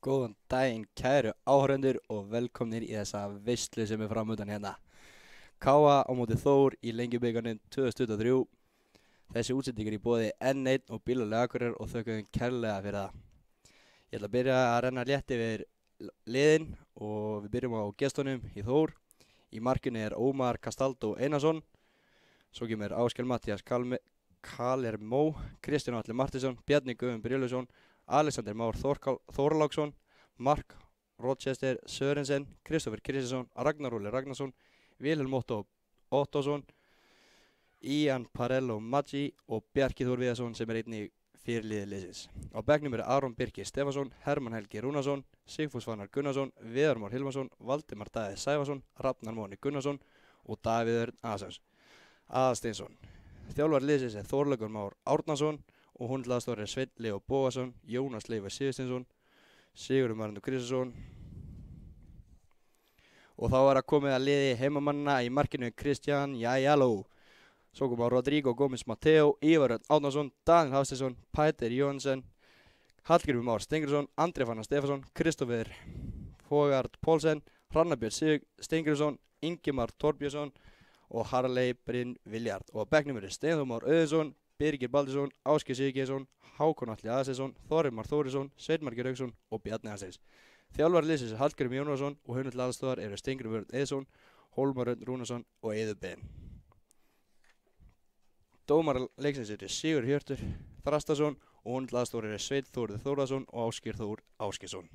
Góðan daginn, kæru áhorfendur og velkomnir í þessa veislu sem framöndan hérna. Káa á móti Þór í Lengjubikarnum 2023. Þessi útsending í boði N1 og Bílalega Akureyrar og þökkum kærlega fyrir það. Ég ætla að byrja að renna létt yfir liðin og við byrjum á gestunum í Þór. Í markinu Ómar Castaldo Einarsson, svo kemur Áskell Matthías Kalermó, Kristján Atli Martinsson, Bjarni Guðum Brynjólfsson, Alexander Már Þorláksson, Mark Rochester Sörensen, Kristoffer Kristinsson, Ragnar Óli Ragnarsson, Vilhelm Ottosson, Ian Parello Maggi og Bjarki Þór Viðarsson sem einnig fyrirliði liðsins. Á bekknum Aron Birkir Stefansson, Hermann Helgi Rúnarsson, Sigfús Fannar Gunnarsson, Viðar Már Hilmarsson, Valdimar Daði Sævarsson, Rafnar Máni Gunnarsson og Davíð Örn Aðalsteinsson. Þjálfari liðsins Þorleikur Már Árnason og hundlaðastóri Sveinn Leo Bóasson, Jónas Leifur Sigursteinsson, Sigurður Marinó Kristjánsson. Og þá að komið að liði heimamannina í markinu Kristján Jæjaló. Svo kom Rodrigo Gómez Mateo, Ívar Örn Árnason, Daniel Hafsteinsson, Pætur Jóhansen, Hallgrímur Már Steingrímsson, Andri Fannar Stefansson, Kristoffer Fogard Pólsen, Hrannabjörn Steingrímsson, Ingimar Torbjörnsson og Harley Brynn Viljard. Og á bekknum Steinþór Már Auðunsson, Birgir Baldursson, Ásgeir Sigurgeirsson, Hákon Atli Aðalsteinsson, Þorri Már Þórisson, Sveinn Margeir Hauksson og Bjarni Hafsteins. Þjálfari liðsins Hallgrímur Jónasson og hönnul aðstoðar Steingrímur Örn Eiðsson, Hólmar Örn Rúnarsson og Eiður Ben. Dómarar leiksins Sigur Hjörtur Þrastason og hönnul aðstoðar Sveinn Þórður Þórðarsson og Ásgeir Þór Ásgeirsson.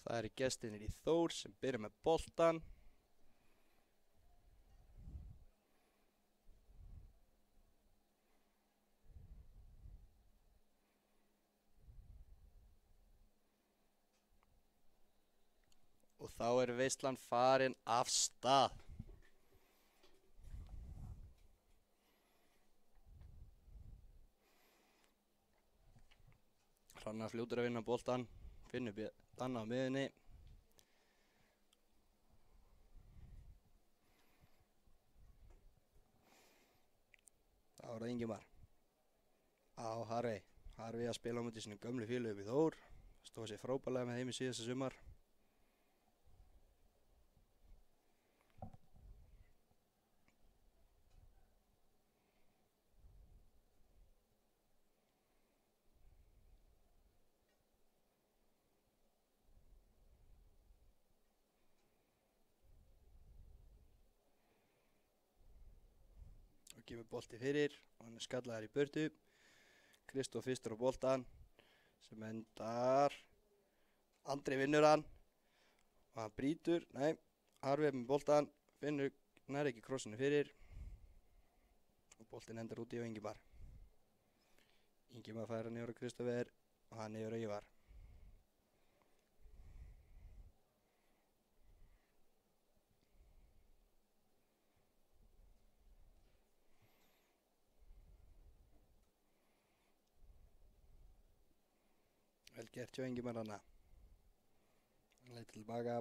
Það gestirnir í Þór sem byrja með boltan. Og þá veislan farin af stað. Hrannar fljótur að vinna boltan, finnur Danna á miðunni. Þá það Ingimar á Harvey að spila á mútið sínum gömlu félögum í Þór. Stóð sér frábærlega með þeim í síðasta sumar. Og kemur bolti fyrir og hann skallaður í burtu. Kristóf fyrstur á boltan sem endar. Andri vinnur hann og hann brýtur. Nei, Harvey með boltan, finnur nær ekki krossinu fyrir og boltin endar úti á Ingimar. Ingimar fær hann yfir á Kristófer og hann yfir á Ívar. Vel gert hjá Ingimar hana. Hann leit tilbaka.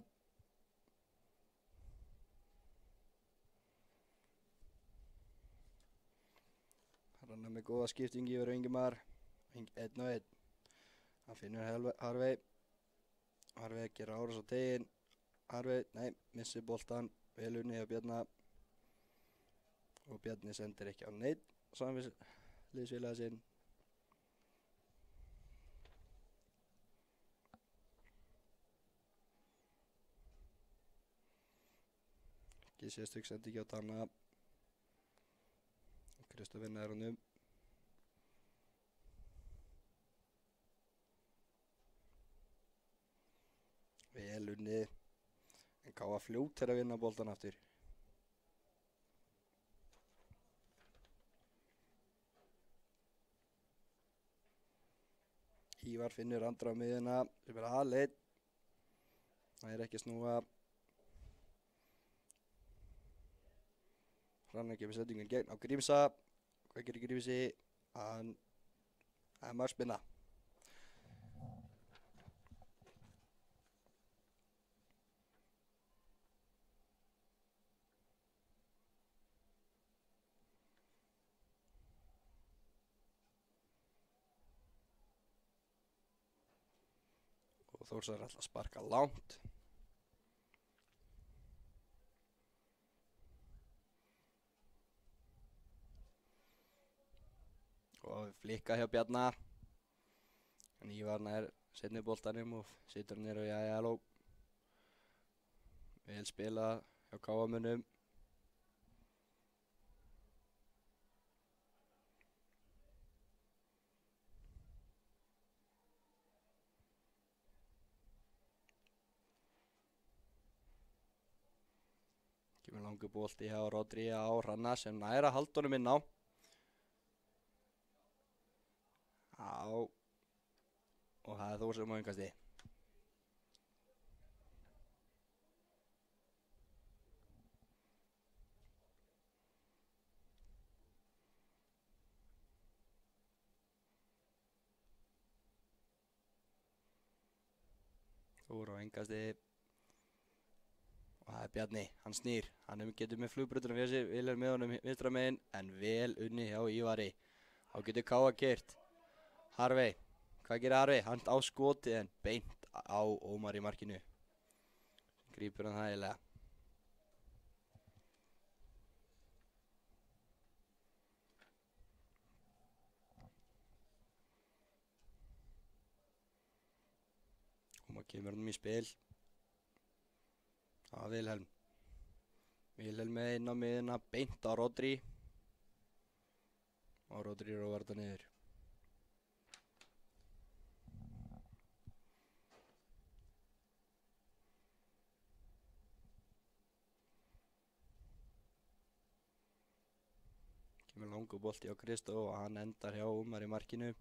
Hann með góða skiptingi yfir Ingimar. 1 og 1. Hann finnur Harvey. Harvey gerir árás á tegin. Harvey, nei, missir boltan. Vel unnið á Bjarna. Og Bjarni sendir ekki á neitt samliðsfélaga sinn. Sérstök sendi ekki á Danna. Kristófer nær honum. Vel unnið. En Káa fljótt að vinna boltan aftur. Ívar finnur Andra á miðjuna sem aleinn. Það ekki að snúa. Hrannar kemur sendingin gegn á Grímsa. Hvað gerir Grímsi? Það er markspinna. Og Þórsar er alltaf að sparka langt. Og við flikka hjá Bjarna. En Ívar nær seinni boltanum og situr hann niður og jæja, halló. Vel spilað hjá Káamönnum. Kemur langur bolti hjá Rodri á Hrannar sem nær að halda honum inn á. Já. Og það er Þór sem á innkasti. Þór á innkasti. Og það er Bjarni, hann snýr. Hann getur með flugbrutunum fyrir sig, vil með honum vinstra megin, en vel unni hjá Ívari. Þá getur Káa keyrt. Harvey, hvað gerir Harvey? Hann á skoti en beint á Ómar í markinu. Grípur hann hægilega. Ómar kemur hann í spil. Það var Vilhelm. Vilhelm með inn á miðuna, beint á Rodri. Og Rodri róar þetta niður. Kemur langur bolti á Kristó og hann endar hjá Ómar í markinu.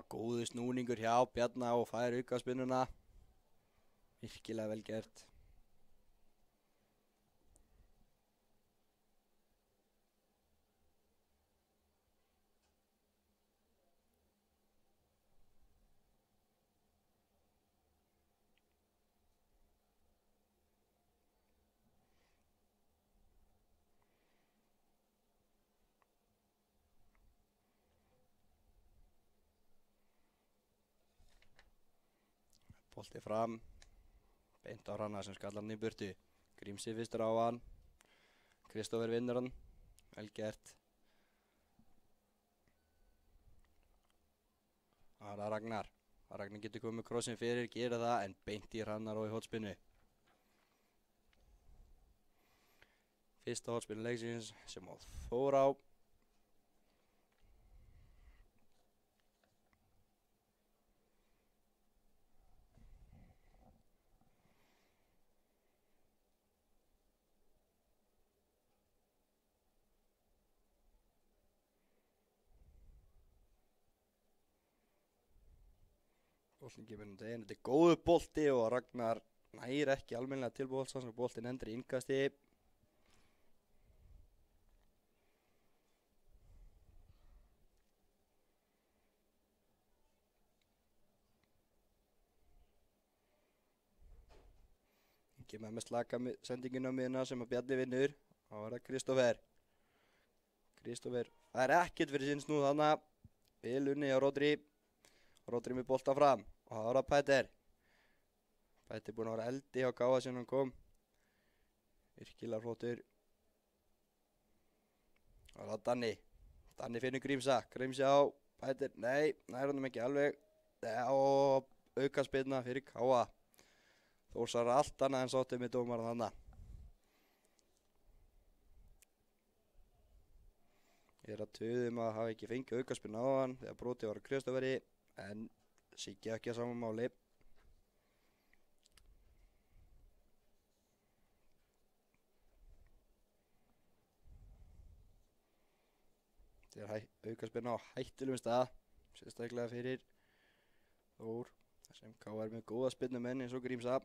Góðu snúningur hjá Bjarna og fær aukaspinnuna. Virkilega vel gert. Bolti fram. Beint á Hrannar sem skallar hann í burtu. Grímsi fyrstur á hann. Kristófer vinnur hann. Vel gert. Það er Ragnar. Ragnar getur komið krossin fyrir, gera það, en beint í Hrannar og í hotspinnu. Fyrsta hotspinnu leiksins sem á Þór á. Boltin kemur um deginn, þetta er góðu bolti og Ragnar nær ekki almennilega til boltans og boltin endur í innkasti. Kemur með slaka sendingin á miðuna sem að Bjarni vinnur. Þá er það Kristófer. Kristófer, það er ekkert fyrir sinn snúð þarna. Vel unni á Rodri. Rodri með bolta fram. Og það var það Petter. Petter búinn að vera eldi hjá Káa sem hann kom. Virkilega flottur. Það var það Danni. Danni finnur Grímsa. Grímsi á Petter. Nei, nær honum ekki alveg. Og aukaspyrna fyrir Káa. Þórsar allt annað en sóttið með dómaran þarna. Ég að töðum að hafa ekki fengið aukaspyrna á hann þegar brotið var á Kristóferi, en Siggi ekki að sama máli. Þetta er aukaspyrna á hættulegum stað, sérstaklega fyrir Þór, sem KR með góða spyrnumenn eins og Grímsa.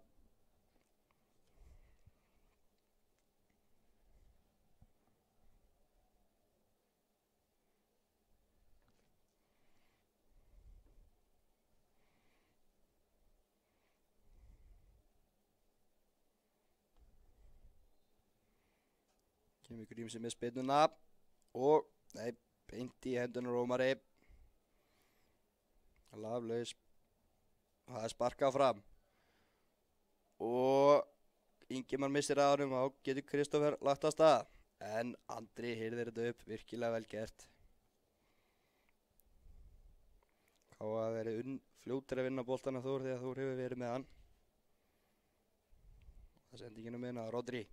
Kemur Grímsi með spyrnuna og, nei, beint í hendunar Ómari. Laflaus. Það er sparkað fram. Og Ingimar missir að honum og getur Kristófer lagt af stað. En Andri hirðir þetta upp, virkilega vel gert. Káa verið fljótur að vinna boltana Þór þegar Þór hefur verið með hann. Það er sendinginu meðan að Rodri.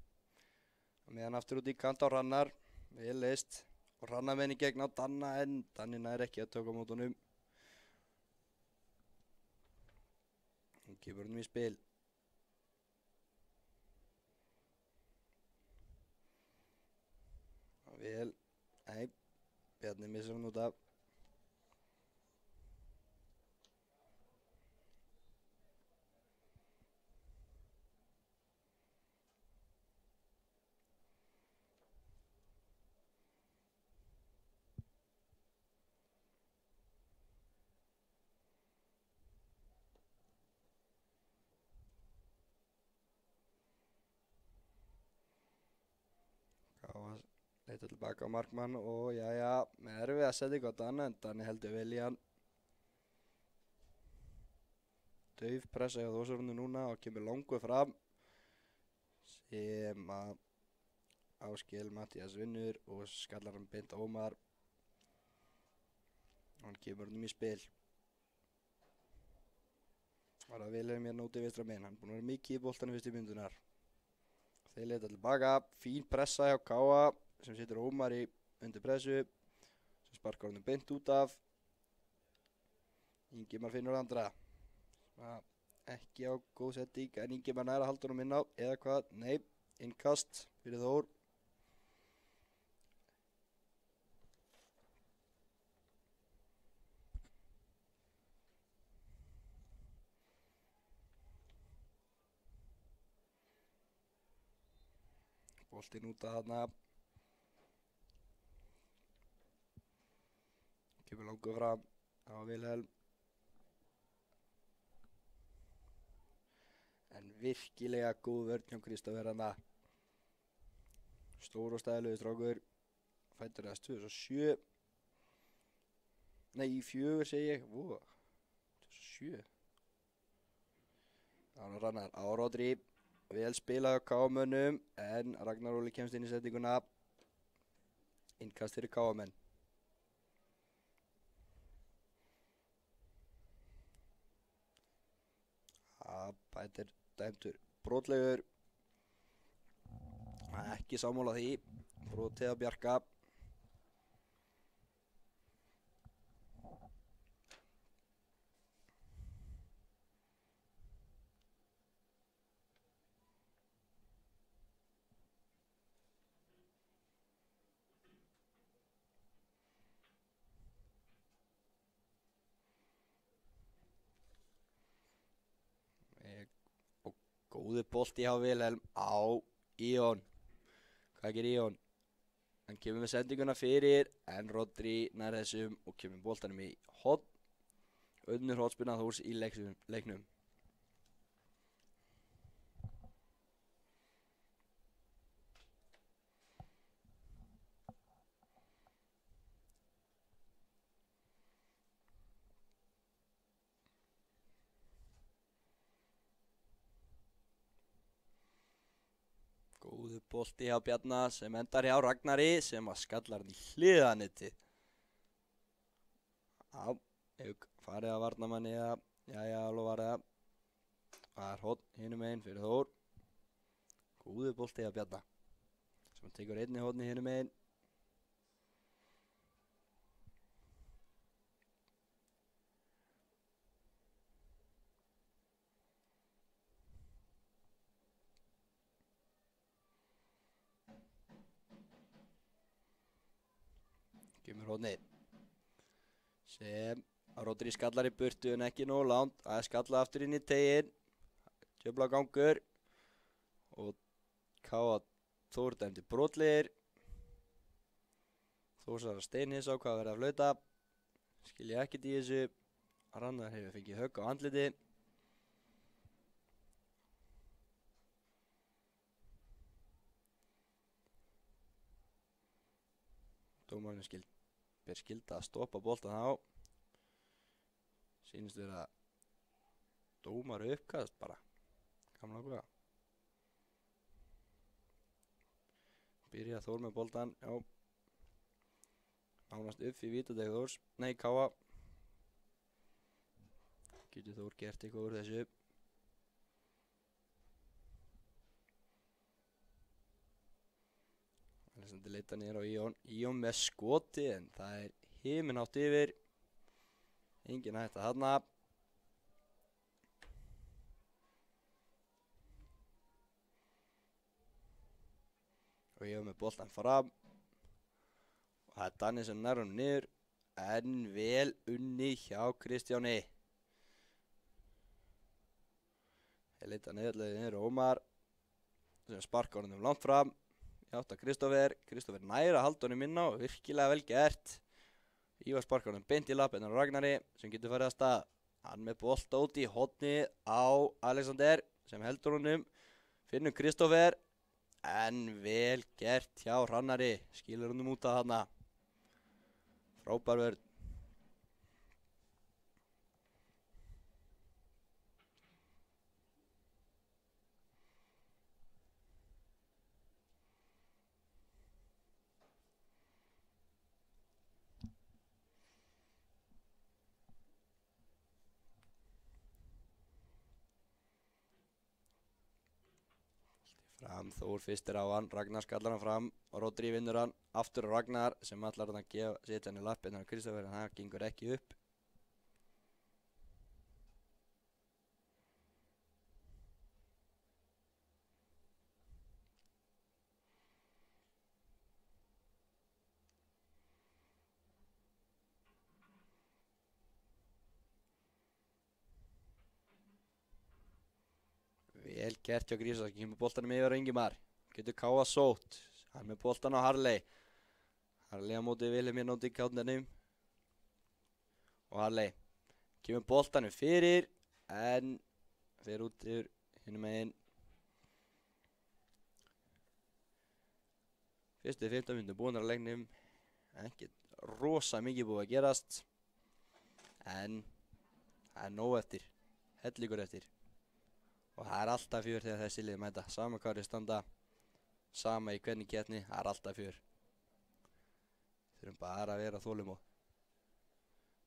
Meðan aftur út í kant á Hrannar, vel leist. Og Hrannar menn í gegn á Danna en Danni nær ekki að tóka mót honum. Hún kemur honum í spil. Vel, nei, Bjarni missar hann út af. Káa leita tilbaka á markmann og jæja, með erfið að setja ykkur á Danna en Danni heldur vel í hann. Dauf pressa hjá Þórsarunni núna og kemur langur fram sem að Áskil Mattías vinnur og skallar hann beint á Ómar. Hann kemur honum í spil. Var að Vilhelm hérna úti vinstra megin, hann búinn að vera mikið í boltanum fyrst í myndunar. Þeir leita tilbaka, fín pressa hjá Káa sem setur Ómar í undir pressu sem sparkar honum beint út af. Ingimar finnur andra. Ekki á góð setting en Ingimar nær að halda honum inn á eða hvað, nei, innkast fyrir Þór. Boltinn út að þarna. Kemur langur fram á Vilhelm. En virkilega góð vörn hjá Kristófer þarna. Stór og stæðilegur strákur. Fæddur aðeins 2007. Nei, 4 segi ég. 2007. Það var Hrannar á Rodri. Vel spilað á Káamönnum en Ragnar Óli kemst inn í settinguna. Innkast fyrir Káamenn. Bætir dæmdur brotlegur. Ekki sammála því. Brotið að Bjarka. Og góður bolti hjá Vilhelm á Íon. Hvað gerir Íon? Hann kemur með sendinguna fyrir en Rodri nær þessum og kemur boltanum í horn. Önnur hornspyrna Þórs í leiknum. Góður bolti hjá Bjarna sem endar hjá Ragnari sem að skallar hann í hliðanetti. Já, hefur farið að varnamanni eða, jæja, alveg var það. Það er horn hinum megin fyrir Þór. Góður bolti hjá Bjarna sem hann tekur einni horni hinum megin. Kemur hóðnið. Sem Rodri skallar í burtu en ekki nóg langt. Það skalla aftur inn í teginn. Djöfla gangur. Og Káa Þór dæmdi brotlegir. Þórsara Steinhins á hvað verið að flauta. Skilja ekkert í þessu. Rannar hefur fengið högg á andliti. Dómarinn ber skylda að stoppa boltan á. Sýnist vera dómar uppkast bara. Gamla ákveða. Byrja Þór með boltan. Já. Nánast upp í vítateig Þórs. Nei, Káa. Getur Þór gert eitthvað úr þessu. Alexander leita niður á Íon. Íon með skoti en það er himinhátt yfir. Engin hætta þarna. Og Íon með boltan fram. Og það er Danni sem nær honum niður. En vel unni hjá Kristjáni. Þeir leita niður Ómar. Sem sparkar honum langt fram. Í átt að Kristófer næra halda honum inn á. Virkilega vel gert. Ívar sparkar honum beint í lappirnar á Ragnari sem getur farið að stað. Hann með bolta út í hornið á Alexander sem heldur honum. Finnur Kristófer. En vel gert hjá Rannari. Skilur honum út að hana. Frábær vörn. Fram Þór fyrstir á hann, Ragnar skallar hann fram og Rodri vinnur hann, aftur á Ragnar sem allar hann að setja hann í lappirnar á Kristófer en það gengur ekki upp. Vel gert hjá Grísas, kemur boltanum yfir á Ingimar. Getur Káa sótt. Hann með boltan á Harley. Harley á móti Vilhelm hérna út í kátnarnum. Og Harley kemur boltanum fyrir. En fer út yfir hinum megin. Fyrstu 15 mínútur búnar að leiknum. Ekki rosa mikið búið að gerast. En það er nóg eftir. Hellingur eftir. Og það er alltaf fjör þegar þessi lið mæta. Sama hvað þeir standa. Sama í hvernig keppni. Það er alltaf fjör. Þurfum bara að vera þolinmóð.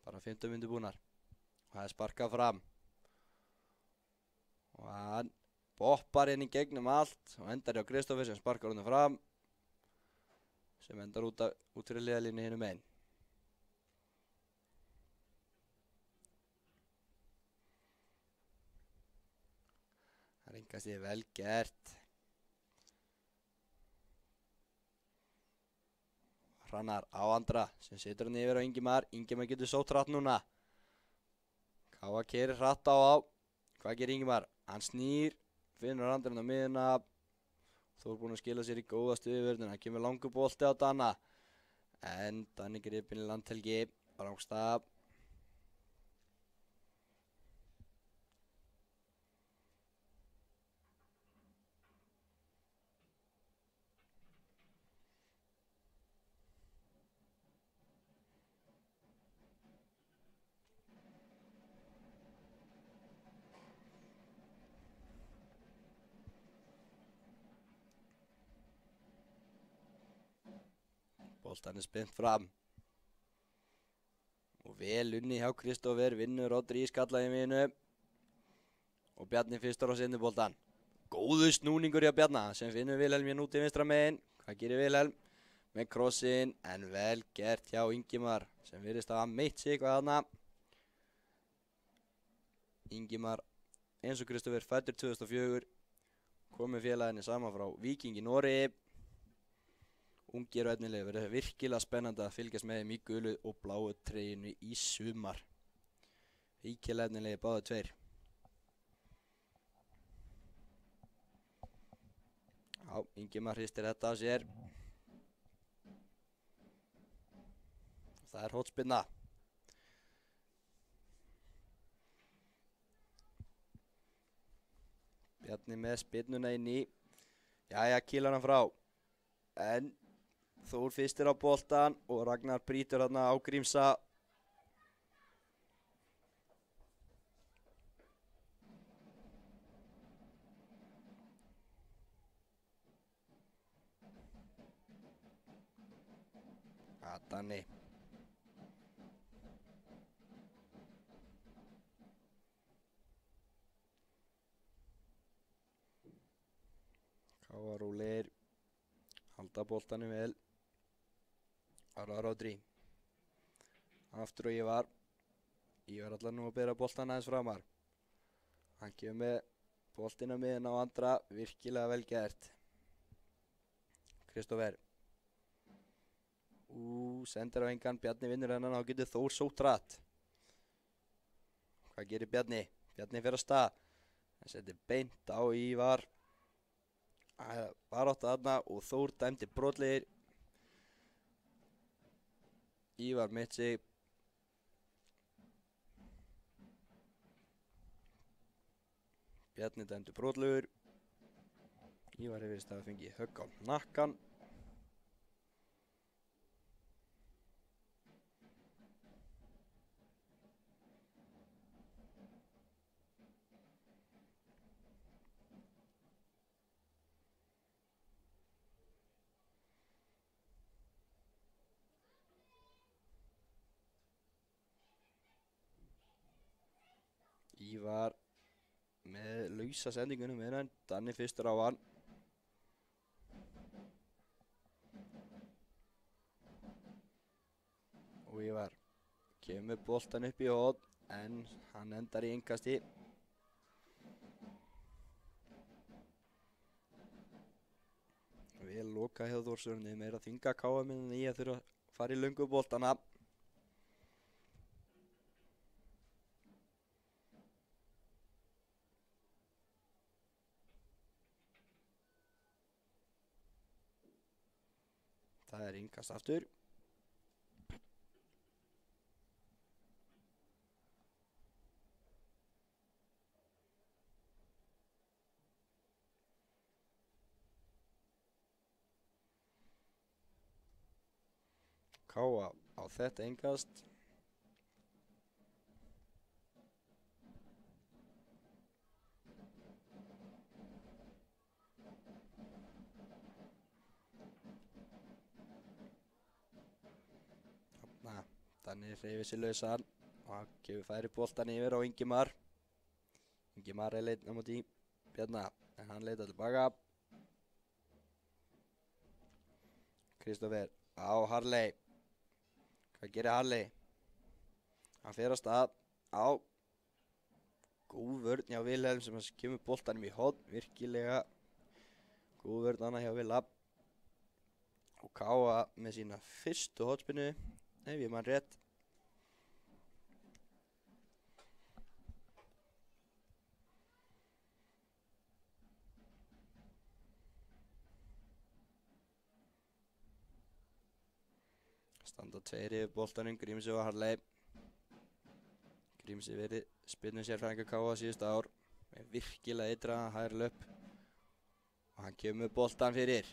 Bara 15 mínútur búnar. Og það er sparkað fram. Og hann boppar inn í gegnum allt. Og endar hjá Kristófer sem sparkar honum fram. Sem endar út fyrir liðalínu hinum megin. Það er engast því vel gert. Hrannar á andra sem setur hann yfir á Ingimar. Ingimar getur sótt hratt núna. Káa keyrir hratt á. Hvað gerir Ingimar? Hann snýr. Finnur andarinn á miðuna. Þór búinn að skila sér í góða stuðvörðun. Það kemur langur bolti á Danna. En Danni gripinn í landhelgi. Rángstaf. Boltan er spint fram. Og vel unni hjá Kristófer. Vinnur Rodri í skallaðinu. Og Bjarni fyrstur á sinni boltan. Góðu snúningur hjá Bjarna sem finnur Vilhelm hérna út í vinstra megin. Hvað gerir Vilhelm? Með krossin. En vel gert hjá Ingimar sem virðist að hafa meitt sig eitthvað þarna. Ingimar eins og Kristófer fæddur 2004. Komið félaginni saman frá Víking í Noregi. ungir og efnilegir. Verður virkilega spennandi að fylgjast með þeim í gulu og bláu treyjunni í sumar. Virkilega efnilegir báðir tveir. Já, Ingimar hristir þetta af sér. Það er hornspyrna. Bjarni með spyrnuna inn í. Jæja, kýlar hann frá. En Þór fyrstir á boltan og Ragnar brýtur þarna á Grímsa. Danni. Káa rúlir. Halda boltanum vel. Arvar Rodri. Aftur og Ívar. Ívar allar nú að bera boltan aðeins framar. Hann kemur með boltina miðin á andra. Virkilega vel gert. Kristoffer. Sendir á engan. Bjarni vinnur hennan. Þá getur Þór sótt hratt. Hvað gerir Bjarni? Bjarni fer af stað. Hann setur beint á Ívar. Barátta þarna og Þór dæmdi brotlegir. Ívar mitt sig. Bjarni dæmdi brotlegur. Ívar hefur verið stað að fengi högg á nakkan. Ívar með lausa sendingunum með hann. Danni fyrstur á hann. Og Ívar kemur boltan upp í horn en hann endar í innkasti. Vel loka hjá Þórsurni. Meira þynga Káa minni í að þurfa að fara í löngu boltana. Það er innkast aftur. Káa á þetta innkast. Danni hreyfir sig lausan og hann gefur færi boltan yfir á Ingimar. Ingimar er leitn á móti Bjarna en hann leitar tilbaka. Kristoffer á Harley. Hvað gerir Harley? Hann fer á stað á góð vörn hjá Vilhelm sem kemur boltanum í horn. Virkilega góð vörn annað hjá Villa. Og Káa með sína fyrstu hornspyrnu. Ef ég man rétt. Standa tveir yfir boltanum, Grímsi og Harley. Grímsi verið spyrnum sérfræðingar Káa síðustu ár. Með virkilega eitraðan hægri löp. Og hann kemur með boltan fyrir.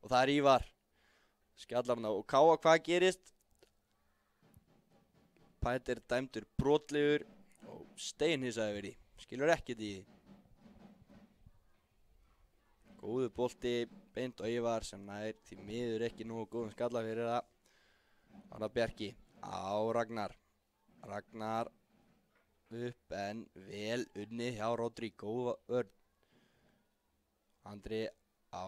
Og það er Ívar. Skallar hann á. Og Káa, hvað gerist? Pætir dæmdur brotlegur og steinhissaði verið. Skilur ekkert í því. Góðu bolti, beint á Ívar sem nær því miður ekki nógu góðum skalla fyrir það. Þannig að Bjarki á Ragnar. Ragnar upp en vel unnið hjá Rodri. Góða vörn. Andri á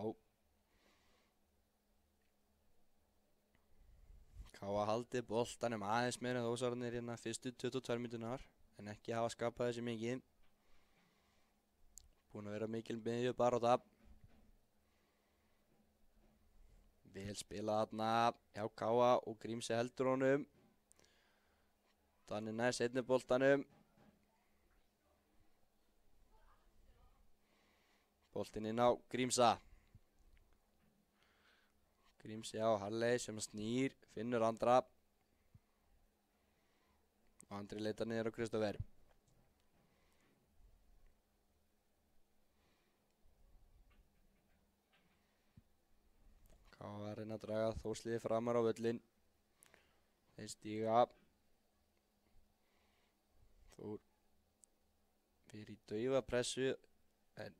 Káa haldið boltanum aðeins meira en Þórsararnir hérna fyrstu 22 mínúturnar en ekki hafa skapað þessi mikið. Búin að vera mikil miðjubarátta. Vel spilað þarna hjá Káa og Grímsi heldur honum. Danni nær seinni boltanum. Boltinn inn á Grímsa. Grímsi á Harley sem snýr, finnur Andra. Og Andri leitar niður á Kristoffer. Káa að reyna að draga Þórsliði framar á völlinn. Þeir stíga. Þór fyrir í daufa pressu en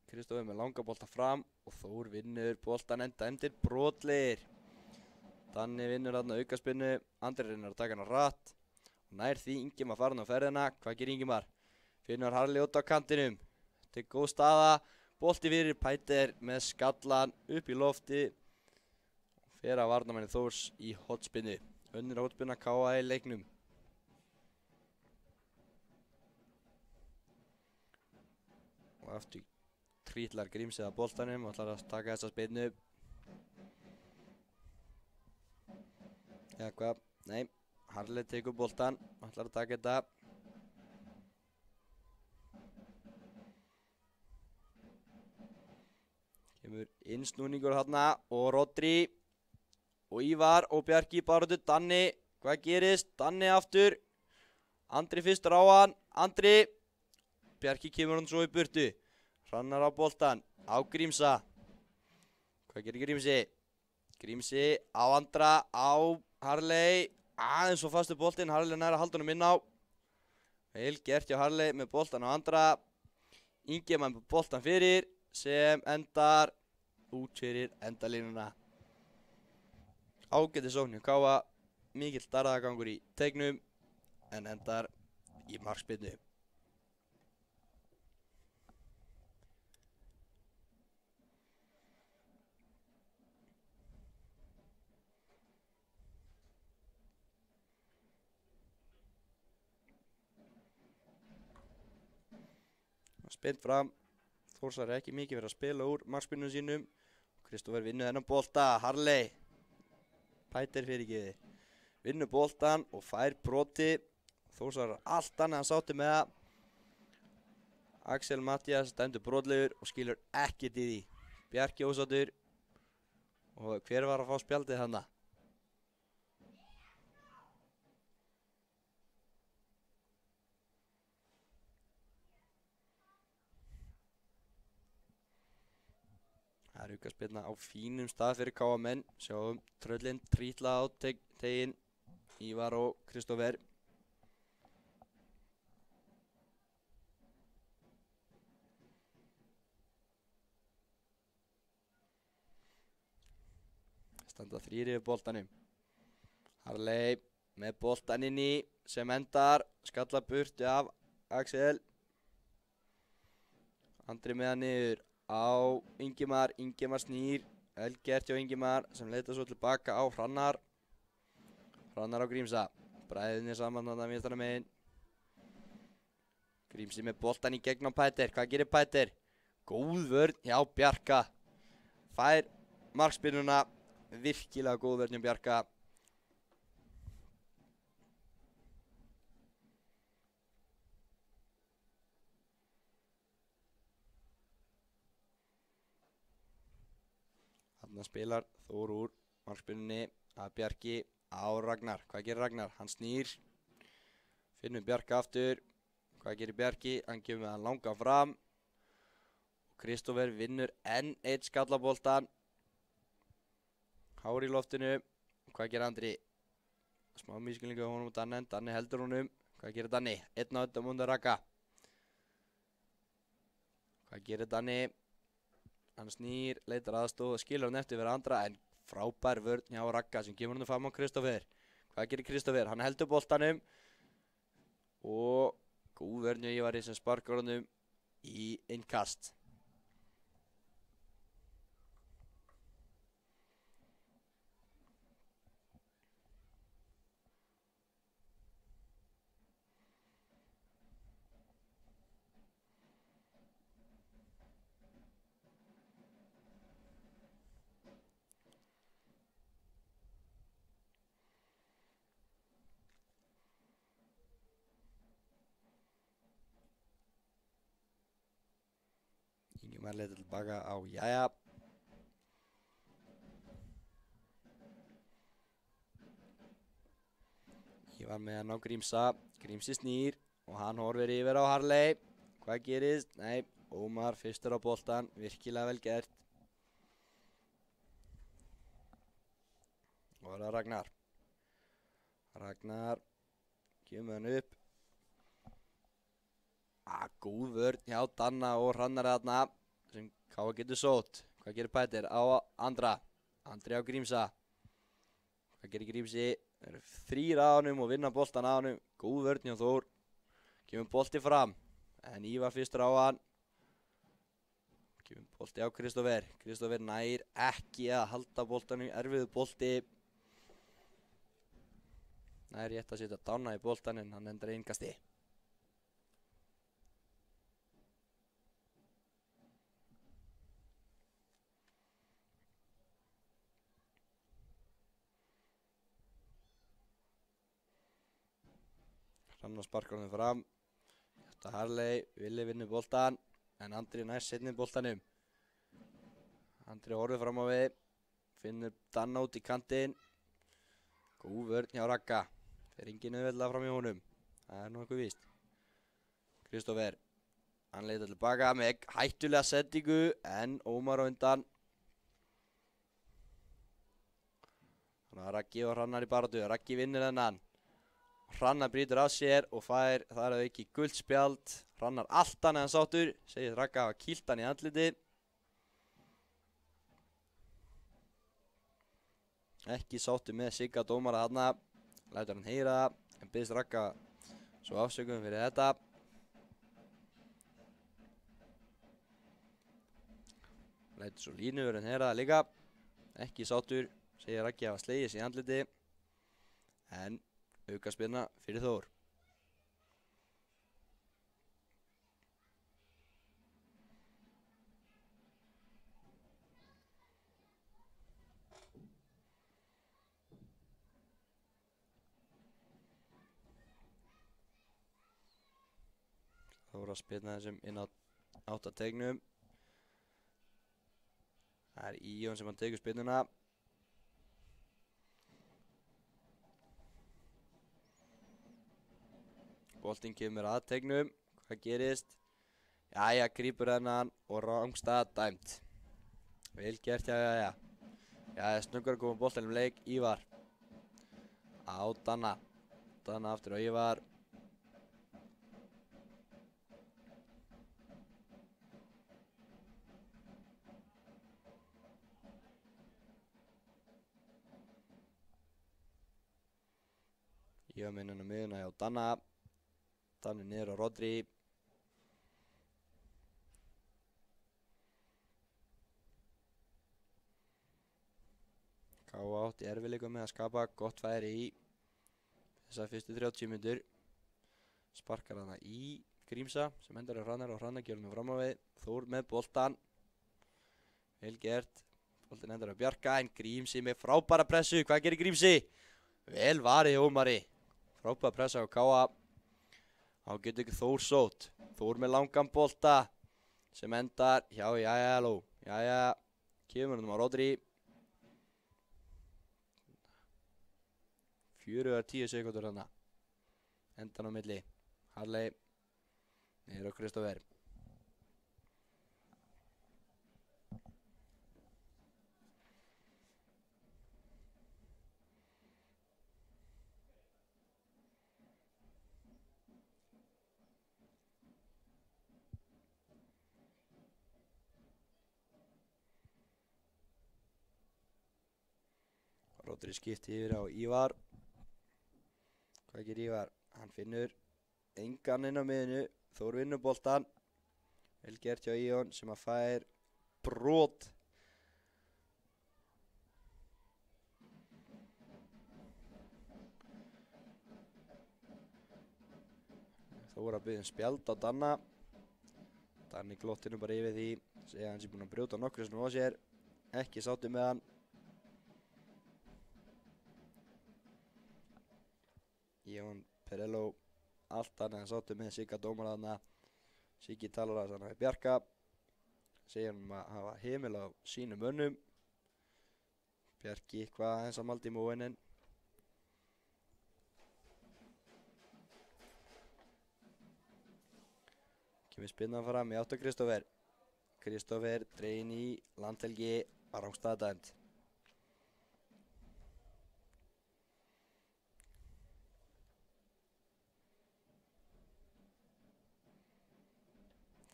Kristoffer með langa bolta fram og Þór vinnur boltan en dæmdir brotlegir. Danni vinnur þarna aukaspinnu, Andri reynir að taka hann á ratt og nær því Ingimar farin á ferðina. Hvað gerir Ingimar? Finnur Harley út á kantinum. Þetta er góð staða, bolti fyrir Pæter með skallan upp í lofti. Fer að varnarmanni Þórs í hotspinnu. Önnur hotspinna Káa í leiknum. Og aftur trítlar Grímsið að boltanum og ætlar að taka þessa spinnu. Eða hvað? Nei, Harley tekur boltan og ætlar að taka þetta. Kemur innsnúningur þarna og Rodri og Ívar og Bjarki baráttu. Danni, hvað gerist? Danni aftur. Andri fyrstur á hann. Andri. Bjarki kemur hann svo í burtu. Hrannar á boltan. Á Grímsa. Hvað gerir Grímsi? Grímsi á Andra. Á Harley. Aðeins svo fastu boltinn. Harley nær að halda honum inn á. Vel gert hjá Harley með boltan á Andra. Ingimar með boltan fyrir sem endar út fyrir endalínuna. Ágæti sókn hjá Káa, mikill darraðagangur í teignum en endar í markspyrnu. Spennt fram, Þórsar er ekki mikið verið að spila úr markspyrnum sínum. Kristoffer vinnur þennan bolta, Harley. Pæter fyrir ekki þið. Vinnur boltan og fær broti. Þórsar allt annað hann sátti með það. Axel Mattias dæmdur brotlegur og skilur ekkert í því. Bjarki ósáttur. Og hver var að fá spjaldið þarna? Það er aukaspyrna á fínum stað fyrir Káa menn. Sjáum tröllin trítla á teginn. Ívar og Kristoffer. Standa þrír yfir boltanum. Harley með boltan inn í sem endar. Skalla burtu af Axel. Andri með hann niður á Ingimar. Ingimar snýr. Vel gert hjá Ingimar sem leitar svo tilbaka á Hrannar. Hrannar á Grímsa. Bræðinni saman þarna vinstri megin. Grímsi með boltan í gegn á Pæter. Hvað gerir Pæter? Góð vörn hjá Bjarka. Fær markspyrnuna. Virkilega góð vörn hjá Bjarka. Þarna spilar Þór úr markspyrnunni að Bjarki á Ragnar. Hvað gerir Ragnar? Hann snýr. Finnur Bjarka aftur. Hvað gerir Bjarki? Hann kemur með hann langa fram. Kristoffer vinnur enn eitt skallaboltan. Hár í loftinu. Hvað gerir Andri? Smá mískilningu á honum og Danni. Danni heldur honum. Hvað gerir Danni? Einn á þetta múnda Ragga. Hvað gerir Danni? Hann snýr, leitar aðstoð og skilur hann eftir fyrir Andra en frábær vörn hjá Ragga sem kemur hann fram á Kristoffer. Hvað gerir Kristoffer? Hann heldur boltanum og góð vörn hjá Ívari sem sparkar honum í innkast. Ingimar leitar tilbaka á Jæja. Ég var með hann á Grímsa. Grímsi snýr og hann horfir yfir á Harley. Hvað gerist? Nei, Ómar fyrstur á boltan. Virkilega vel gert. Og það er Ragnar. Ragnar kemur hann upp. Góð vörn hjá Danna og Hrannar þarna sem Káa getur sótt. Hvað gerir Pætur á Andra? Andri á Grímsa. Hvað gerir Grímsi? Það eru 3 á honum og vinna boltan á honum. Góð vörn hjá Þór. Kemur bolti fram. En Ívar fyrstur á hann. Kemur bolti á Kristófer. Kristófer nær ekki að halda boltanum. Erfiðu bolti. Nær rétt að setja Danna í boltan en hann endar innkasti. Hrannar sparkar hann fram. Þetta Harley, Vili vinnur boltan. En Andri nær seinni boltanum. Andri horfir fram á við. Finnur Danna út í kantinn. Góð vörn hjá Ragga. Fer enginn auðveldlega fram í honum. Það nú eitthvað víst. Kristófer. Hann leitar tilbaka með hættulega sendingu. En Ómar á undan. Þannig að Raggi og Hrannar í baráttu. Raggi vinnur þennan. Hrannar brýtur af sér og fær þar að ekki gult spjald. Hrannar allt annað en sáttur. Segir Ragga hafa kýlt hann í andliti. Ekki sáttur með Sigga dómara þarna. Lætur hann heyra það. En biðst Ragga svo afsökunum fyrir þetta. Lætur svo línuvörðin heyra það líka. Ekki sáttur. Segir Raggi hafa slegið sig í andliti. En aukaspyrna fyrir Þór. Þór að spyrna þessum inn á 8 tegnum. Það er Íon sem hann tegur spyrnuna. Boltinn kemur að tegnum. Hvað gerist? Jæja, grípur hennan og rangstað dæmt. Vel gert, jæja. Jæja, snöggur að koma boltanum leik. Ívar. Á Danna. Danna aftur á Ívar. Ívar minn hann á miðuna hjá Danna. Danni niður á Rodri. Káa átti erfiðleikum með að skapa gott færi í þessar fyrstu 30 mínútur. Sparkar hana í Grímsa sem endar á Hrannar og Hrannar gjör hann fram á við. Þór með boltan. Vel gert. Boltin endar á Bjarka en Grímsi með frábæra pressu. Hvað gerir Grímsi? Vel varið Ómari. Frábæra pressa á Káa. Þá getur ekki Þór sótt. Þór með langan bolta sem endar hjá Jæja. Jæja, kemur hann á Rodri. 4-10 sekundur hana. Endan á milli. Harley. Niður á Kristófer. Rodri skipti yfir á Ívar. Hvað gerir Ívar? Hann finnur engan inn á miðinu. Þór vinnur boltan. Vel gert hjá Íon sem að fær brot. Þór að biðja spjald á Danna. Danni glottinu bara yfir því. Segja hann sé búinn að brjóta nokkru sem á sér. Ekki sáttu með hann. Íon Perello allt annað en sáttu með Sigga dómara þarna. Siggi talar að hann hafi Bjarka. segja hann að hafa himil á sínum mönnum. Bjarki hvað aðeins að maldi í móinin. Kemur spinnan fram í átt á Kristófer. Kristófer dregin í landhelgi að rángstaðdæmt.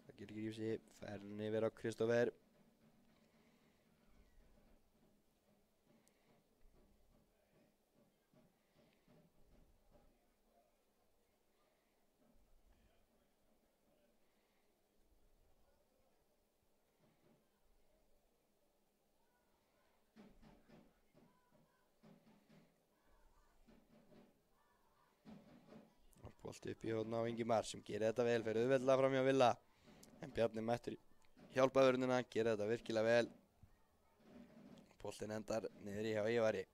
Það getur grífsi, fær hann yfir á Kristófer. Bolti upp í hóðna á Ingimar sem gerir þetta vel, fer auðveldlega fram hjá Villa. En Bjarni mættur hjálpaðurinn, gerir þetta virkilega vel. Boltin endar niður í hjá Ívari.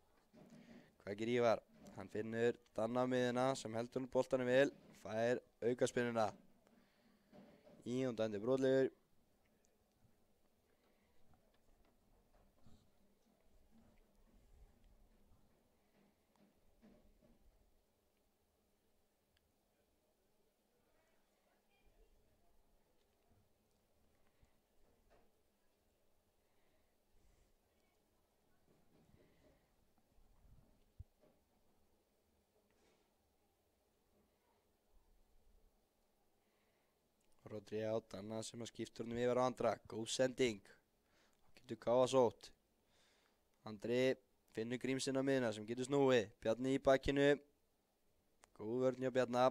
Hvað gerir Ívar? Hann finnur Danna á miðina sem heldur hún boltanum vel, fær aukaspinnuna. Íon dæmdi brotlegur. Rodri á Danna sem að skiptur honum yfir á Andra. Góð sending. Þá getur Káa sótt. Andri finnur Grímsinn á miðuna sem getur snúið. Bjarni í bakkinu. Góð vörn hjá Bjarna.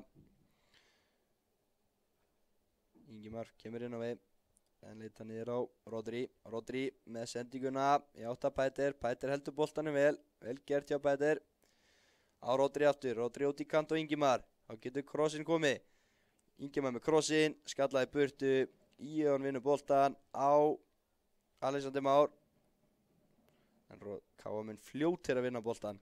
Ingimar kemur inn á við. En leita niður á Rodri. Rodri með sendinguna í átt að Pæter. Pæter heldur boltanum vel. Vel gert hjá Pæter. Á Rodri aftur. Rodri út í kant og Ingimar. Þá getur krossin komið. Ingimar með krossin, skallaði burtu, Íon vinnur boltan á Alexander Már. En Káa mun fljótt að vinna boltan.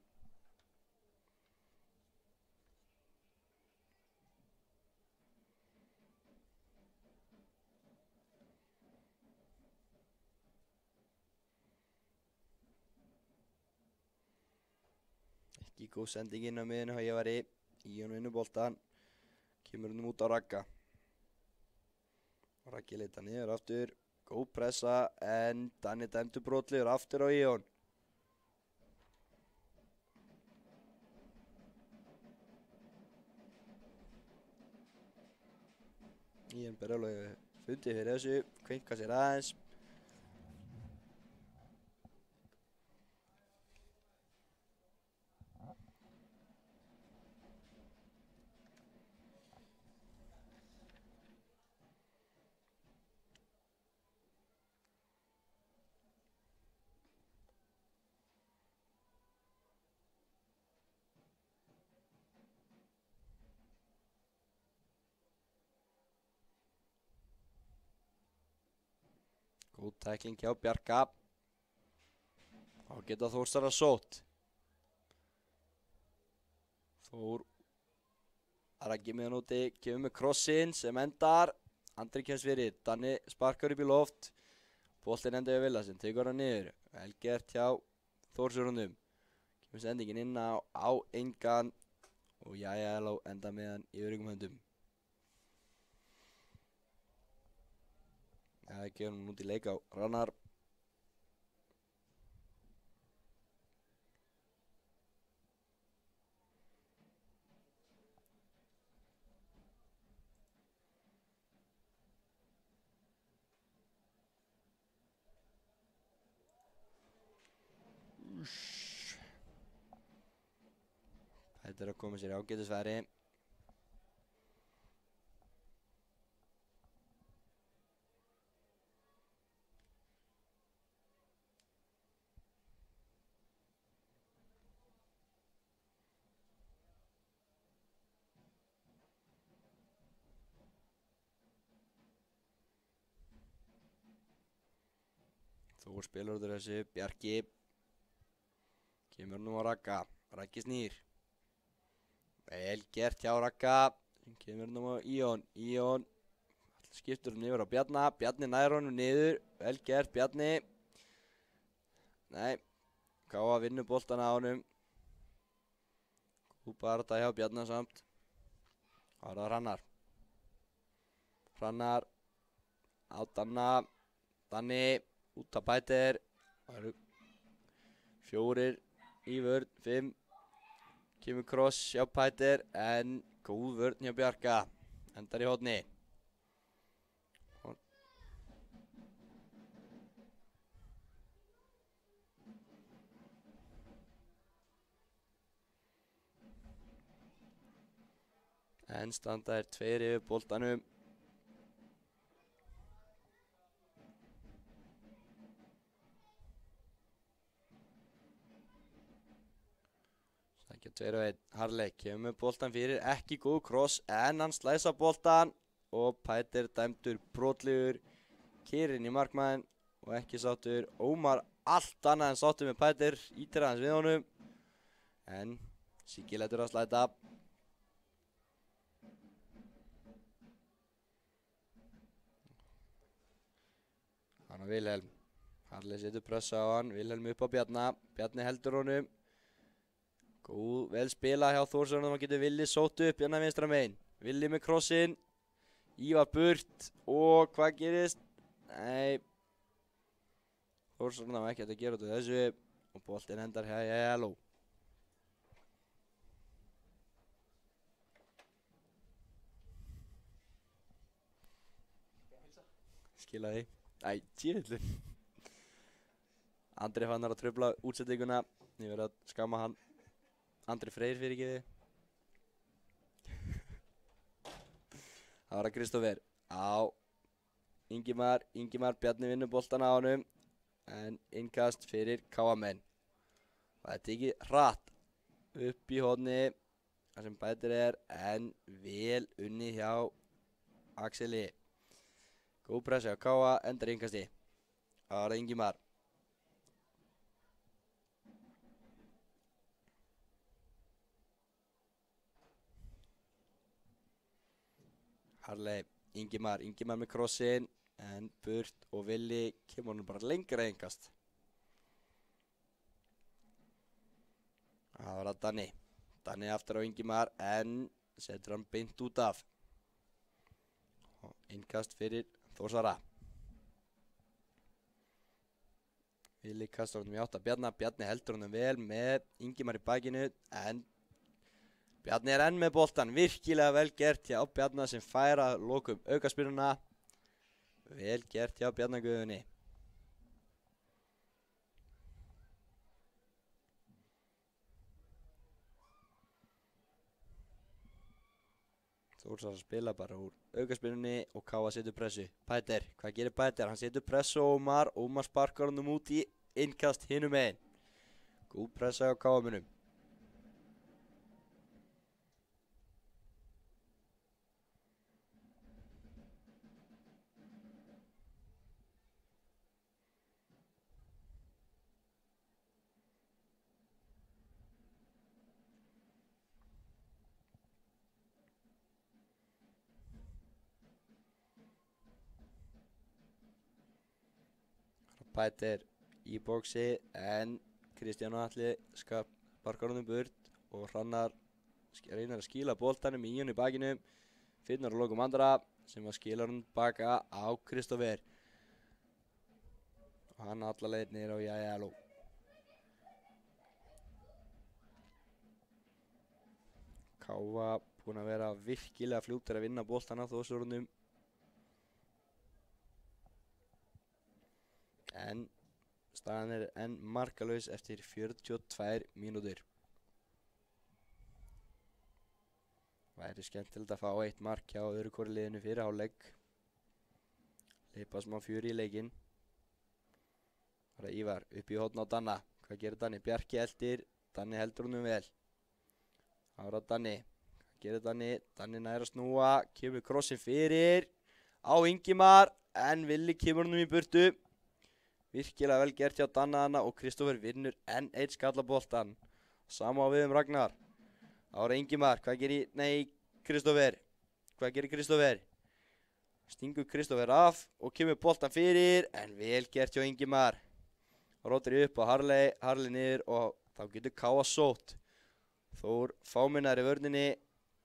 Ekki góð sending inn á miðinu hjá Ívari. Íon vinnur boltan. Kemur hann út á Ragga. Raggi leita niður aftur. Góð pressa en Danni dæmdur brotlegur aftur á Íon. Íon ber alveg fundið fyrir þessu. Kveinka sér aðeins. Góð tækling hjá Bjarka. Þá geta Þórsarar sótt. Þór Raggi með hann úti, kemur með krossin sem endar. Andri kemst fyrir, Danni sparkar upp í loft. Boltinn enda hjá Villa sem tekur hann niður. Vel gert hjá Þórsarunum. Kemur sendingin inn á engan. Og jæja, enda með hann í öryggum höndum. Það gefur hann út í leik á Rannar. Þetta að koma sér í ágætisfæri. Þór spilar út úr þessu, Bjarki kemur nú á Ragga. Raggi snýr. Vel gert hjá Ragga. Kemur nú á Íon. Íon skiptur hann yfir á Bjarna. Bjarni nær honum niður, vel gert Bjarni. Nei, Káa vinnur boltan á honum. Góð baráttu hjá Bjarna samt. Það var það Hrannar. Hrannar á Danna. Danni út af Pæter. Það eru 4 í vörn, 5. Kemur kross hjá Pæter en góð vörn hjá Bjarka. Endar í horni. En standa 2 yfir boltanum. Sækja 2-1. Harley kemur boltan fyrir, ekki góð kross en hann slæsa boltan og Pæter dæmdur brotlegur. Kýrin í markmann og ekki sáttur. Ómar allt annað en sáttur með Pæter, ítir aðeins við honum en Siggi lætur að slæta. Hann og Vilhelm. Harley setur pressa á hann, Vilhelm upp á Bjarna. Bjarni heldur honum. Góð, vel spila hjá Þórsson, þá getur Villi sótt upp Bjarna vinstra megin. Villi með krossinn. Ívar burt og hvað gerist? Nei. Þórsson þá ekki að gera út af þessu og boltinn endar hello. Skila því. Æ, tjöðlun. Andri fannar að trufla útsettinguna. Ég verði að skamma hann. Andri Freyr fyrir ekki þið. Það var að Kristófer. Á. Ingimar Bjarni vinnur boltan á honum. En innkast fyrir Káamenn. Það er tekið hratt. Upp í horni. Það sem Pæter en vel unnið hjá Axeli. Góð pressa á Káa, endar innkasti. Það var Ingimar. Harley, Ingimar með krossinn en burt og Villi kemur hann bara lengra innkast. Það var að Danni aftur á Ingimar en setur hann beint út af. Innkast fyrir Þórsara. Villi kastar honum í átt að Bjarna. Bjarni heldur honum vel með Ingimar í bakinu en Bjarni enn með boltan. Virkilega vel gert hjá Bjarna sem fær að lokum aukaspyrnuna. Vel gert hjá Bjarna Guðunni. Þórsara spila bara úr aukaspyrnunni og Káa setur pressu. Pæter, hvað gerir Pæter? Hann setur pressu á Ómar. Ómar sparkar honum út í innkast hinum megin. Góð pressa á Káamunum. Pæter í bóksi en Kristján Atli sparkar honum burt og Hrannar reynir að skila boltanum í honum í bakinu. Finnur að lokum andra sem að skila honum baka á Kristófer. Og hann alla leið niður á Jæjaló. Káa búinn að vera virkilega fljótur að vinna boltana Þórsarunum. En staðan enn markalaus eftir 42 mínútur. Væri skemmtilegt að fá 1 mark hjá öðru hvoru liðinu fyrir hálfleik. Leipa smá fjör í leikinn. Það er Ívar upp í horn á Danna. Hvað gerir Danni? Bjarki eldir. Danni heldur honum vel. Ára Danni. Hvað gerir Danni? Danni nær að snúa. Kemur krossin fyrir. Á Ingimar. En Villi kemur honum í burtu. Virkilega vel gert hjá Danna og Kristófer vinnur enn 1 skallaboltan. Sama á við Ragnar. Ára Ingimar, hvað gerir, Kristófer. Hvað gerir Kristófer? Stingur Kristófer af og kemur boltan fyrir, en vel gert hjá Ingimar. Rodri upp á Harley niður og þá getur Káa sótt. Þór fámennar í vörninni,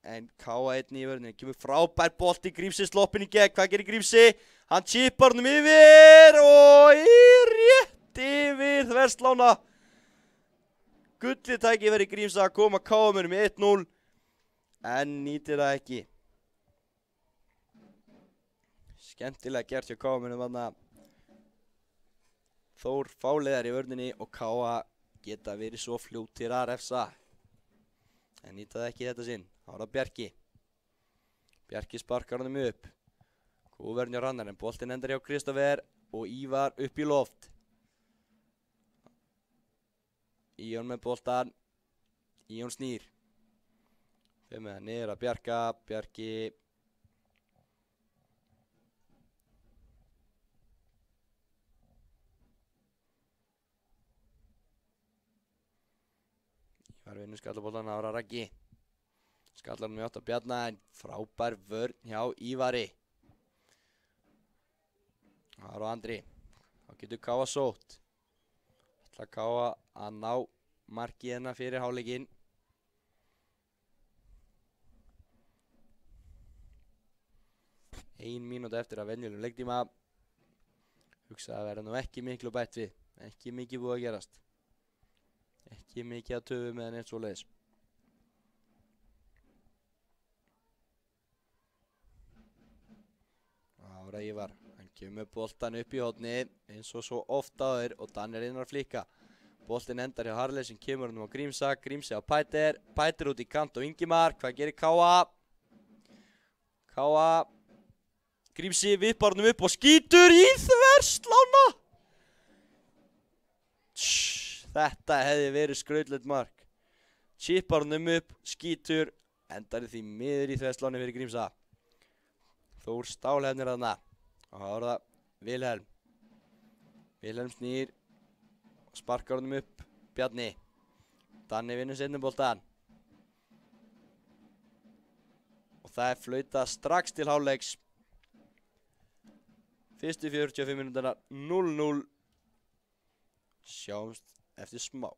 en Káa einni í vörninni. Kemur frábær bolti, Grímsi sloppin í gegn. Hvað gerir Grímsi? Hann chippar honum yfir og rétt yfir þverslána. Gullið tækifæri Grímsa að koma Káamönnum í 1-0, en nýtir það ekki. Skemmtilega gert hjá Káamönnum þarna. Þór fálegar í vörninni og Káa geta verið svo fljótir að refsa. En nýta það ekki þetta sinn. Þá er það Bjarki. Bjarki sparkar honum upp. Góð vörn hjá Rannar, en boltinn endar hjá Kristófer og Ívar upp í loft. Íon með boltan. Íon snýr. Þeim með það niður að Bjarka. Bjarki. Ívar vinnur skallaboltan, ára Raggi. Skallar hann með 8 Bjarna, en frábær vörn hjá Ívari. Ára Andri. Þá getur Káa sótt. ætla Káa að ná markið hérna fyrir hálfleikinn. Ein mínúta eftir að venjulegum leiktíma. Hugsa að vera nú ekki miklu bætt við. Ekki mikið búið að gerast. Ekki mikið að töfu með hann eitt svoleiðis. Ára Ívar. Hann kemur boltan upp í horni eins og svo oft áður og Danir innar að flíka. Boltin endar hjá Harley sem kemur hann á Grímsa. Grímsi á Pæter. Pæter út í kant og Ingimar. Hvað gerir Káa? Káa. Grímsi vippar hann upp og skýtur í þverslána. Þetta hefði verið skrautlegt mark. Chippar hann upp, skýtur, endar því miður í þversláni fyrir Grímsa. Þór stálhefnir þarna. Og þá er það Vilhelm. Vilhelm snýr. Sparkar hann upp. Bjarni. Danni vinnur seinni boltan. Og það er flautað strax til hálfleiks. Fyrstu 45 minútana 0-0. Sjáumst eftir smá.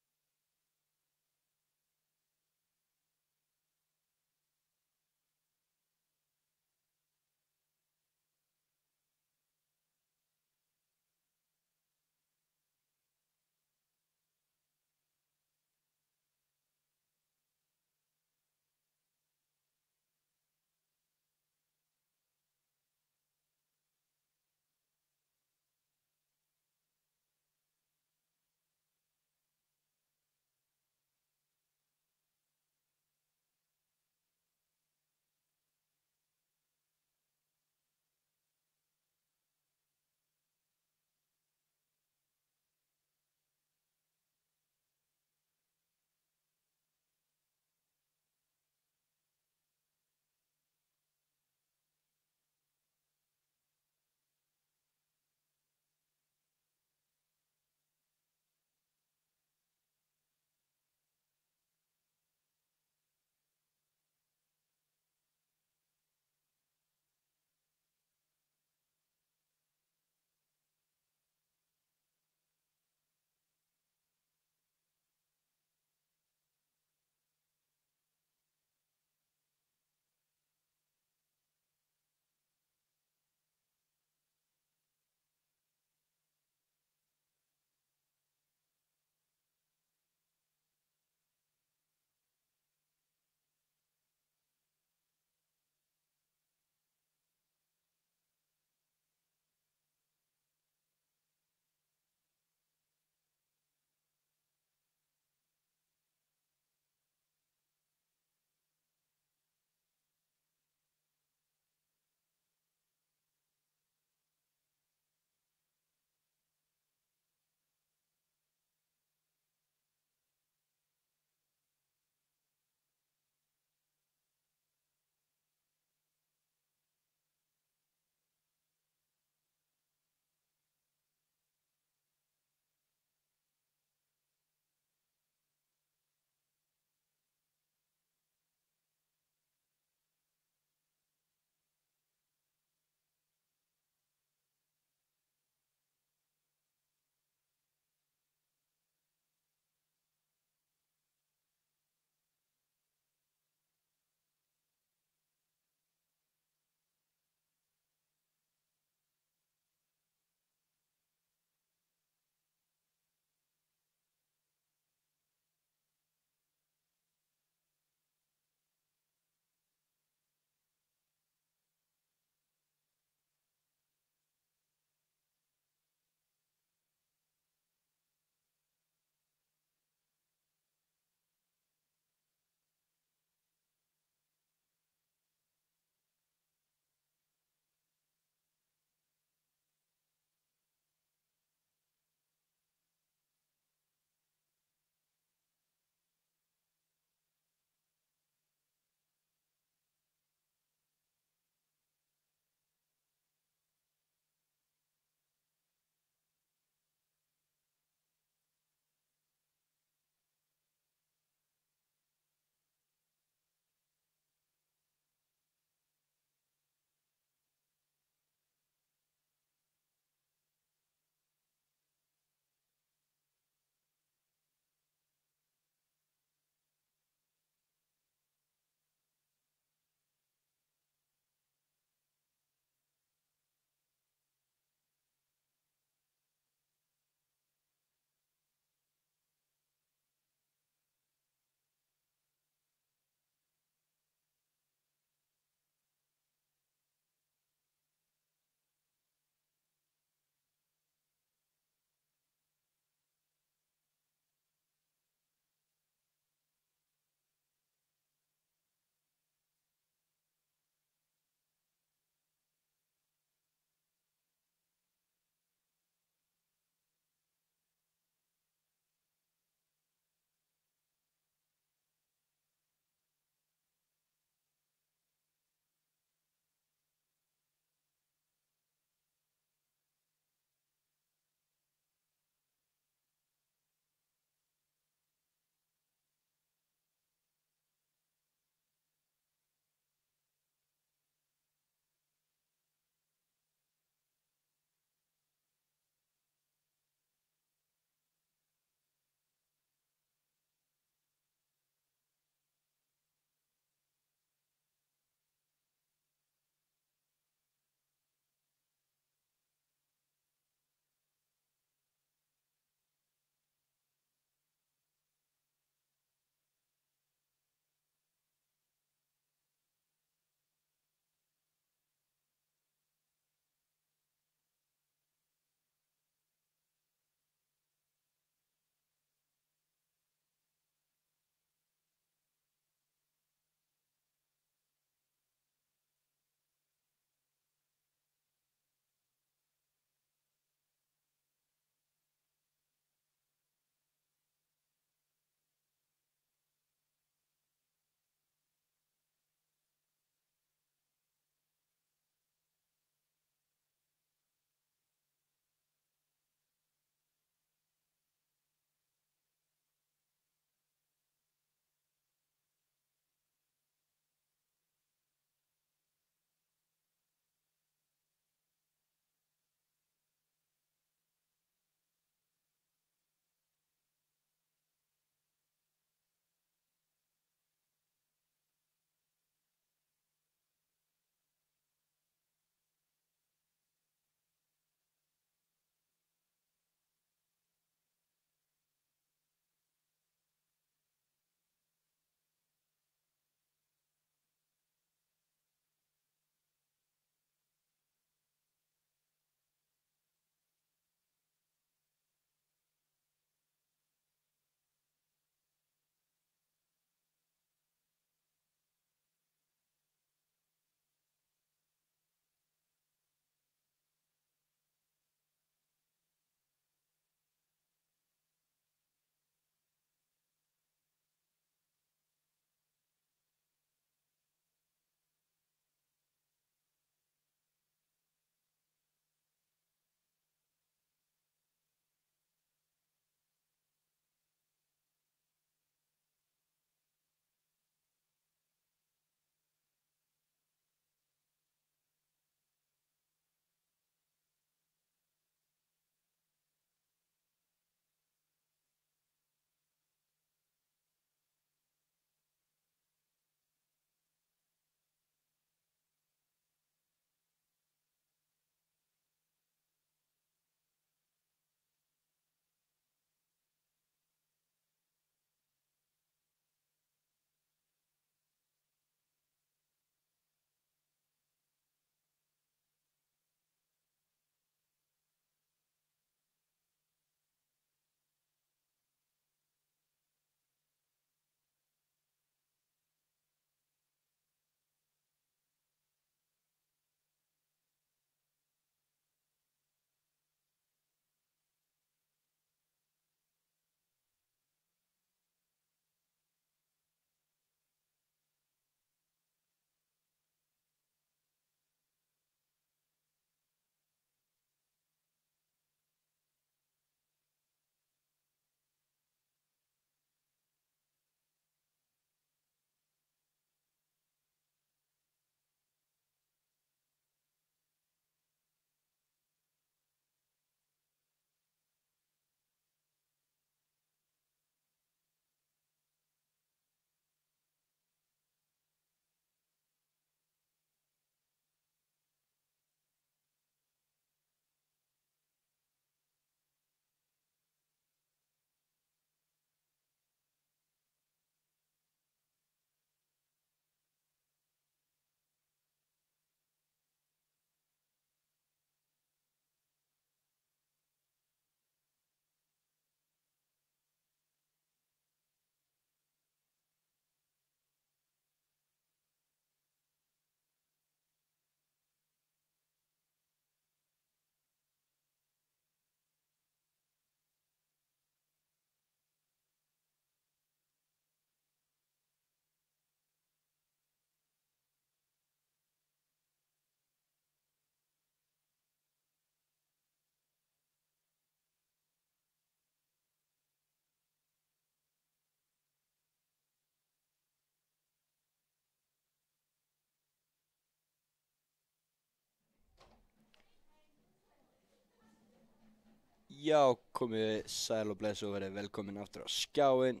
Já, komið sæl og blessu og verið velkomin aftur á skjáinn.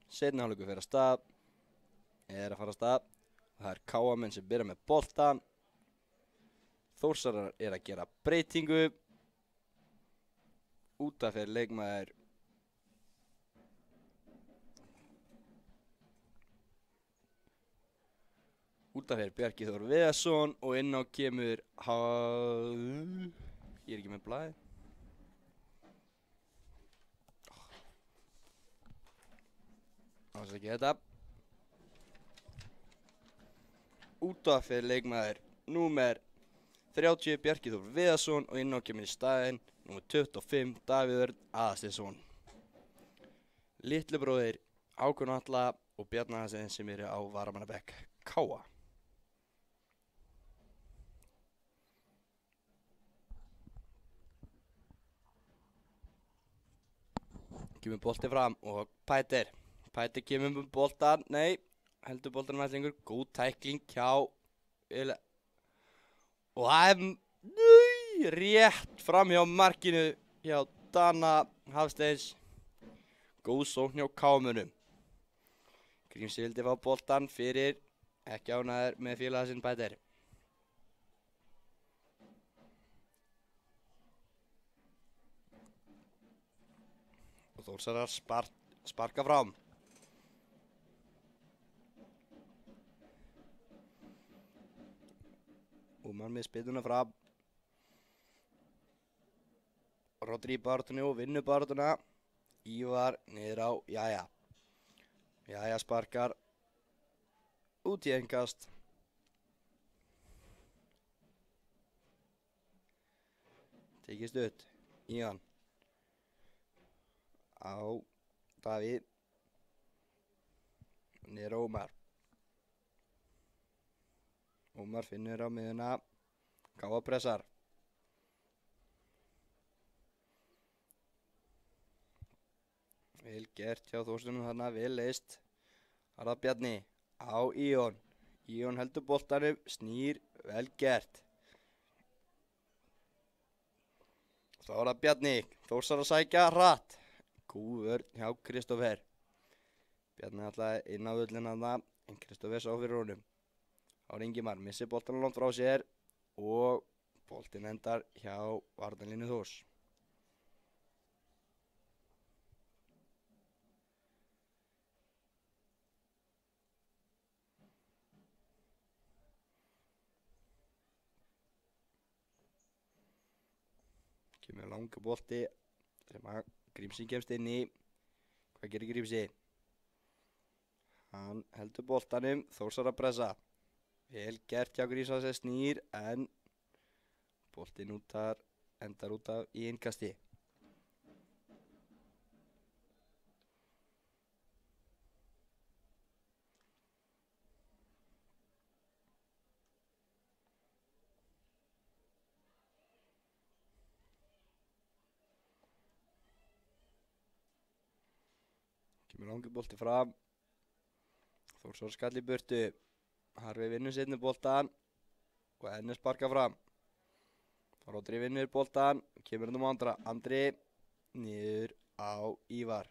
Seinni hálfleikur fer af stað, er að fara af stað. Það er Káamenn sem byrja með boltan. Þórsarar er að gera breytingu. Útaf fer leikmaður Útaf fer Bjarki Þór Viðarsson og inn á kemur Ég er ekki með blaði. Ásaki þetta. Útaf fer leikmaður númer 30 Bjarki Þór Viðarsson og inn á kemur í staðinn númer 25 Davíð Örn Aðalsteinsson. Litli bróðir Hákon Atla og Bjarni Aðalsteins sem eru á varamannabekk Káa. Kemur bolti fram og Pæter kemur með boltan, nei, heldur boltanum aðeins lengur, góð tækling hjá og það er rétt fram hjá markinu hjá Dana Hafsteins, góð sókn hjá Kámunum. Grímsi vildi fá boltan fyrir, ekki ánægður með félaga sinn Pæter. Og Þórsarar sparka fram. Úmar með spiluna fram. Rodri í baráttunni og vinnur baráttuna. Ívar niður á Jæja. Jæja sparkar út í innkast. Tekist ut. Ívan. Á Davíð. Niður á Ómar. Ómar finnur á miðuna. Káa pressar. Vel gert hjá Þórstunum þarna, vel leist. Harða Bjarni á Íon. Íon heldur boltanum, snýr, vel gert. Þá er það Bjarni, Þórsar að sækja hratt. Góð vörn hjá Kristófer. Bjarni alltaf inn á völlina þarna, en Kristófer sá fyrir honum. Ár Ingimar missir boltan langt frá sér og boltin endar hjá varnarlínu Þórs. Kemur langa bolti sem að Grímsi kemst inn í. Hvað gerir Grímsi? Hann heldur boltanum, Þórsar að pressa. Vel gert hjá Grímsa sem snýr en boltin endar út af í innkasti. Kemur langur bolti fram. Þórsar skall í burtu. Harfi vinnur seinni boltan og henni sparka fram. Rodri vinnur boltan, kemur hann andra. Andri niður á Ívar.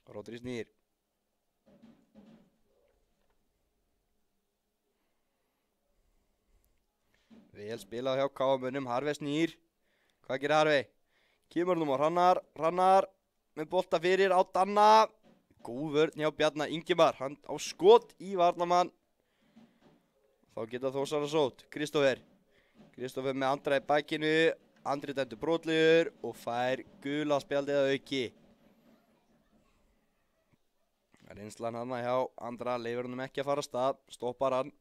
Rodri snýr. Vel spilað hjá Káamunum, Harfi snýr. Hvað gerir Harfi? Kemur hann á Hrannar með bolta fyrir á Danna. Góð vörn hjá Bjarna Ingimar, hann á skot í varnamann. Þá geta Þórsara sótt, Kristófer með Andra í bakinu. Andri dæmdur brotlegur og fær gula spjaldið að auki. Reynslan hann hjá Andra, leifur hann ekki að fara af stað, stoppar hann.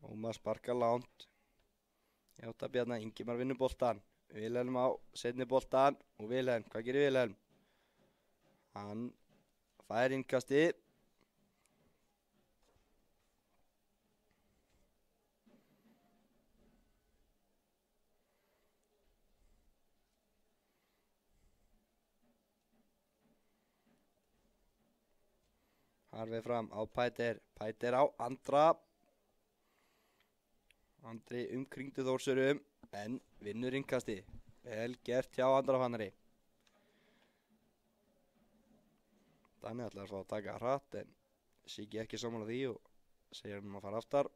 Ómar sparkar langt. Hjáta Bjarna, Ingimar vinnur boltan. Vilhelm á seinni boltan og Vilhelm, hvað gerir Vilhelm? Hann fær innkasti. Harfi fram á Pæter, Pæter á Andra. Andri umkringdu Þórsurum en vinnur innkasti. Vel gert hjá Andra Fannari. Danni ætlar að fá að taka hratt en Siggi ekki sammála því og segir hann að fara aftar.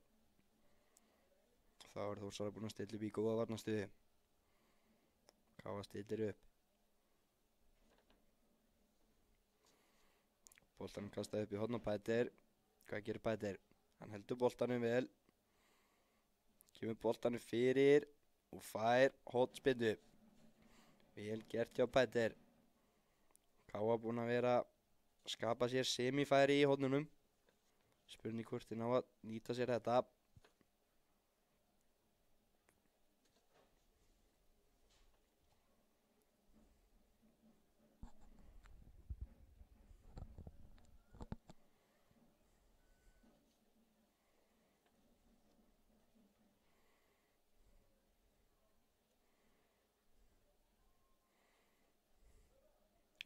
Þá er Þórsara búinn að stilla upp í góða varnastuði. Káa stillir upp. Boltanum kastaði upp í horn á Pæter. Hvað gerir Pæter? Hann heldur boltanum vel. Kemur boltanum fyrir og fær hornspyrnu. Vel gert hjá Pæter. Káa búinn að vera að skapa sér semifæri í hornunum. Spurning hvort þið ná að nýta sér þetta.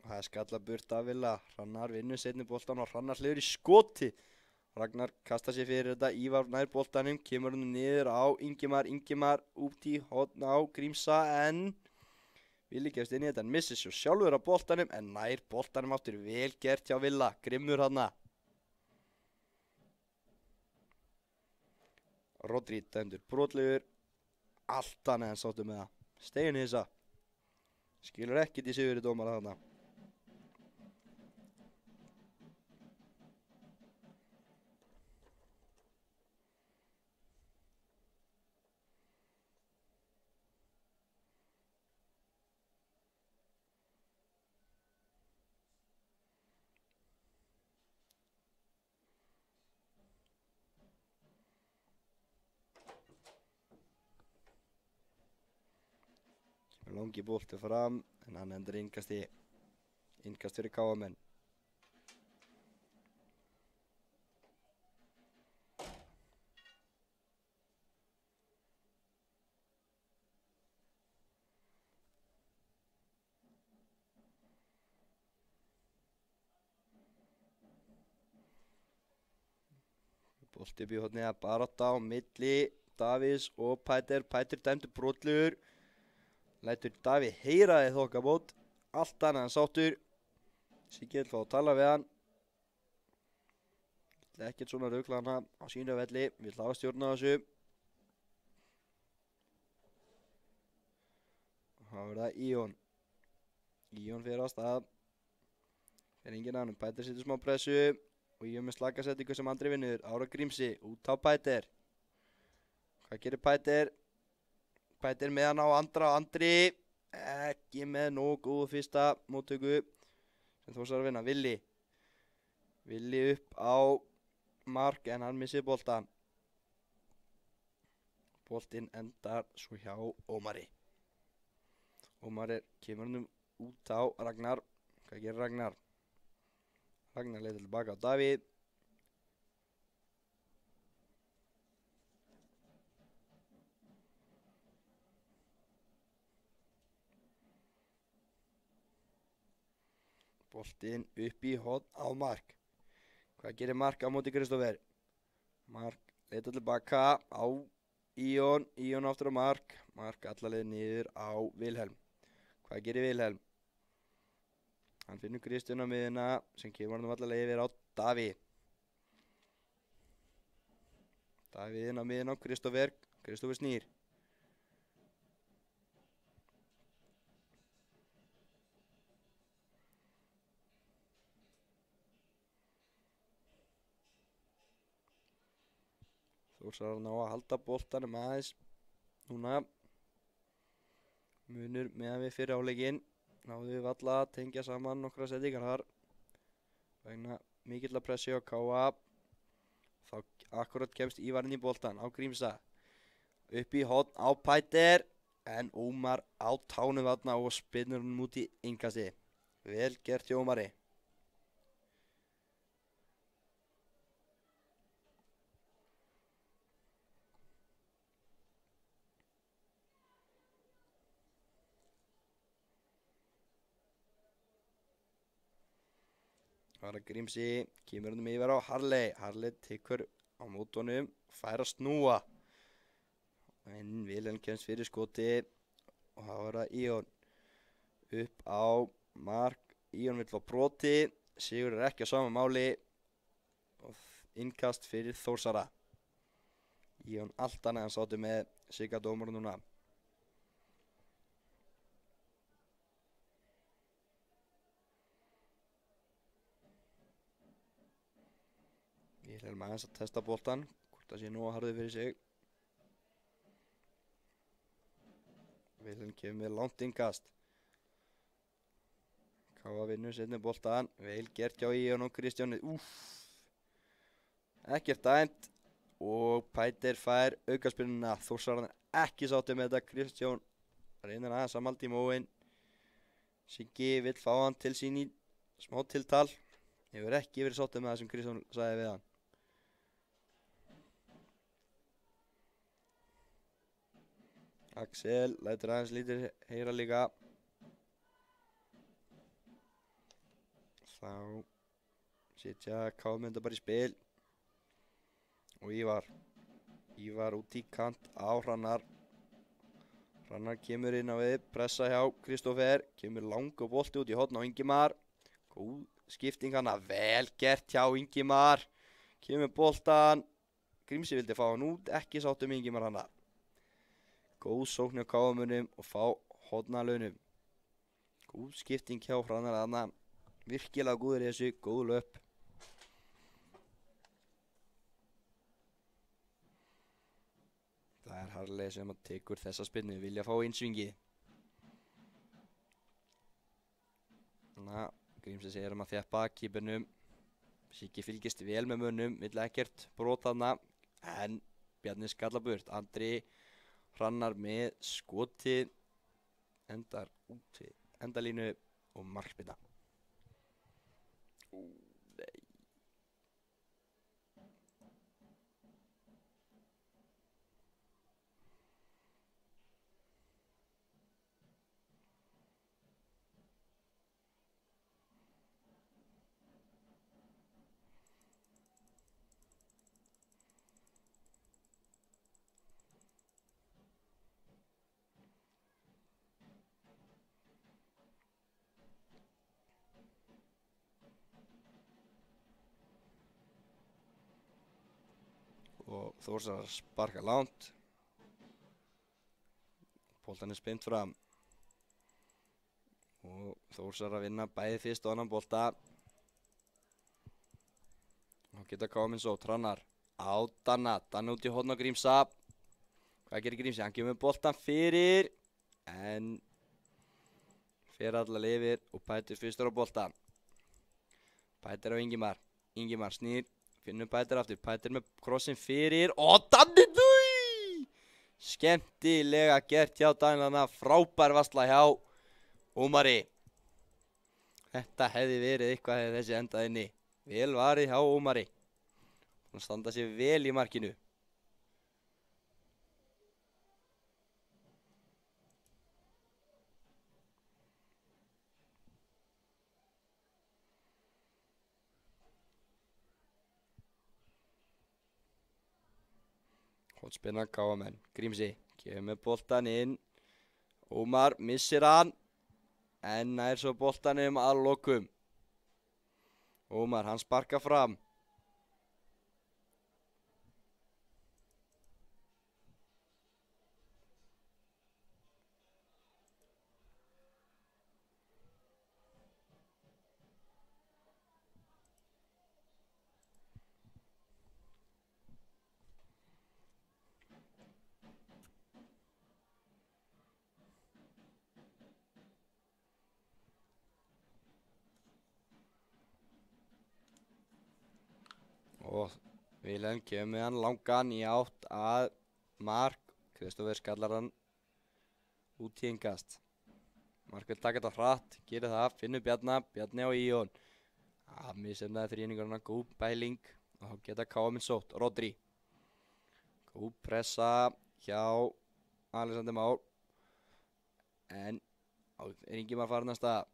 Og það er skalla burt af Villa. Hrannar vinnur seinni boltan og Hrannar hliður í skoti. Ragnar kastar sér fyrir þetta. Ívar nær boltanum, kemur hann niður á Ingimar. Ingimar út í horn á Grímsa en Villi gefst inn í þetta. Hann missir svo sjálfur á boltanum en nær boltanum aftur. Vel gert hjá Villa. Grimmur hana. Rodri dæmdur brotlegur. Allt annað en sáttu með það. Stegin hissa. Skilur ekkert í sigurinn dómara þarna. Langi bolti fram en hann endur innkast fyrir Káamenn. Bolti upp í hornið að barátta á milli Davíðs og Pæter. Pæter dæmdur brotlegur. Lætur Davíð heyra þið þokkabót. Allt annað en sáttur. Siggi vil fá að tala við hann. Vill ekkert svona rugla hana á sínu velli. Vill hafa stjórn á þessu. Þá er það Íon. Íon fyrir á stað. Það er engin annan. Pæter setur smá pressu. Og Íon með slakasettingu sem Andri vinnur. Ára Grímsi út á Pæter. Hvað gerir Pæter? Pæter með hann á Andra og Andri ekki með nógu góðu fyrsta móttöku sem Þórsar að vinna. Villi upp á Mark en hann missir boltan. Boltinn endar svo hjá Ómari. Ómar kemur hann út á Ragnar. Hvað gerir Ragnar? Ragnar leitar tilbaka á Davíð. Boltinn upp í horn á Mark. Hvað gerir Mark á móti Kristófer? Mark leitar tilbaka á Íon. Íon aftur á Mark. Mark allarleið niður á Vilhelm. Hvað gerir Vilhelm? Hann finnur Kristján á miðuna sem kemur hann allarleið yfir á Davíð. Davíð inn á miðuna á Kristófer. Kristófer snýr. Þórsar ná að halda boltanum aðeins núna. Munur meðan við fyrir áleikinn. Náðu við valla að tengja saman nokkra settingar þar. Vegna mikill að pressi á Káa. Þá akkurat kemst Ívar inn í boltan á Grímsa. Upp í horn á Pæter. En Ómar á tánum þarna og spinnur hann út í innkasti. Vel gert hjá Ómari. Það er Grímsi, kemur hann yfir á Harley. Harley tekur á mótunum, fær að snúa. En Vilhelm kemst fyrir skoti og það var það Íon. Upp á mark, Íon vill fá broti, Sigur er ekki á sama máli og innkast fyrir Þórsara. Íon allt annað en sátu með Sigga dómar núna. Vilhelm aðeins að testa boltan, hvort það sé nú að harðu fyrir sig. Vilhelm kemur með langt innkast. Káa vinnur setni boltan, vel gert hjá Íon og Kristjáni. Ekkert dæmt og Pæter fær aukaspyrnuna. Þórsaran ekki sátu með þetta. Kristján reynir aðeins að malda í móin. Siggi vill fá hann til sín í smá tiltal. Hefur ekki verið sátu með það sem Kristján sagði við hann. Axel lætur aðeins lítið heyra líka. Þá setja Káamynda bara í spil. Og Ívar út í kant á Hrannar. Hrannar kemur inn á við, pressa hjá Kristófer. Kemur langur bolti út í horn á Ingimar. Góð skipting hana, vel gert hjá Ingimar. Kemur boltan. Grímsi vildi fá hann út, ekki sáttu með Ingimar hana. Góð sókn hjá Káamunum og fá hornalaunum. Góð skipting hjá Hrannar hana. Virkilega góður í þessu, góð löp. Það er Harley sem tekur þessa spinnu, vilja fá einsvingi. Grímsi segir að þjappa kýpunum. Siggi fylgist vel með mönnum, vill ekkert brot þarna. En Bjarni skalla burt. Andri Hrannar með skotið. Endar út við endalínu og markspinna. Nei. Og Þórsar sparka langt. Boltan er spint fram. Og Þórsar að vinna bæði fyrst og annan bolta. Og geta komin svo Hrannar á Danna. Danna út í horn á Grímsa. Hvað gerir Grímsi? Hann kemur boltan fyrir. En fer allar yfir og Pætur fyrstur á boltan. Pætur á Ingimar. Ingimar snýr. Finnum Pætur aftur, Pætur með krossin fyrir og Danni dui! Skemmtilega gert hjá Danilana, frábær varsla hjá Ómari. Þetta hefði verið eitthvað hefði þessi endað inni. Vel varið hjá Ómari. Hann standa sér vel í markinu. Hótspinna Káamenn. Grímsi kemur boltan inn. Ómar missir hann. En nær svo boltanum að lokum. Ómar, hann sparkar fram. Og Vilhelm kemur með hann langan í átt að mark. Kristófer skallar hann út í innkast. Mark vil taka þetta hratt, gerir það, finnur Bjarni á Íon. Misefnaði þrýningarna, góð bæling og þá geta Káa minn sótt. Rodri. Góð pressa hjá Alexander Már. En er Ingimar farin að stað.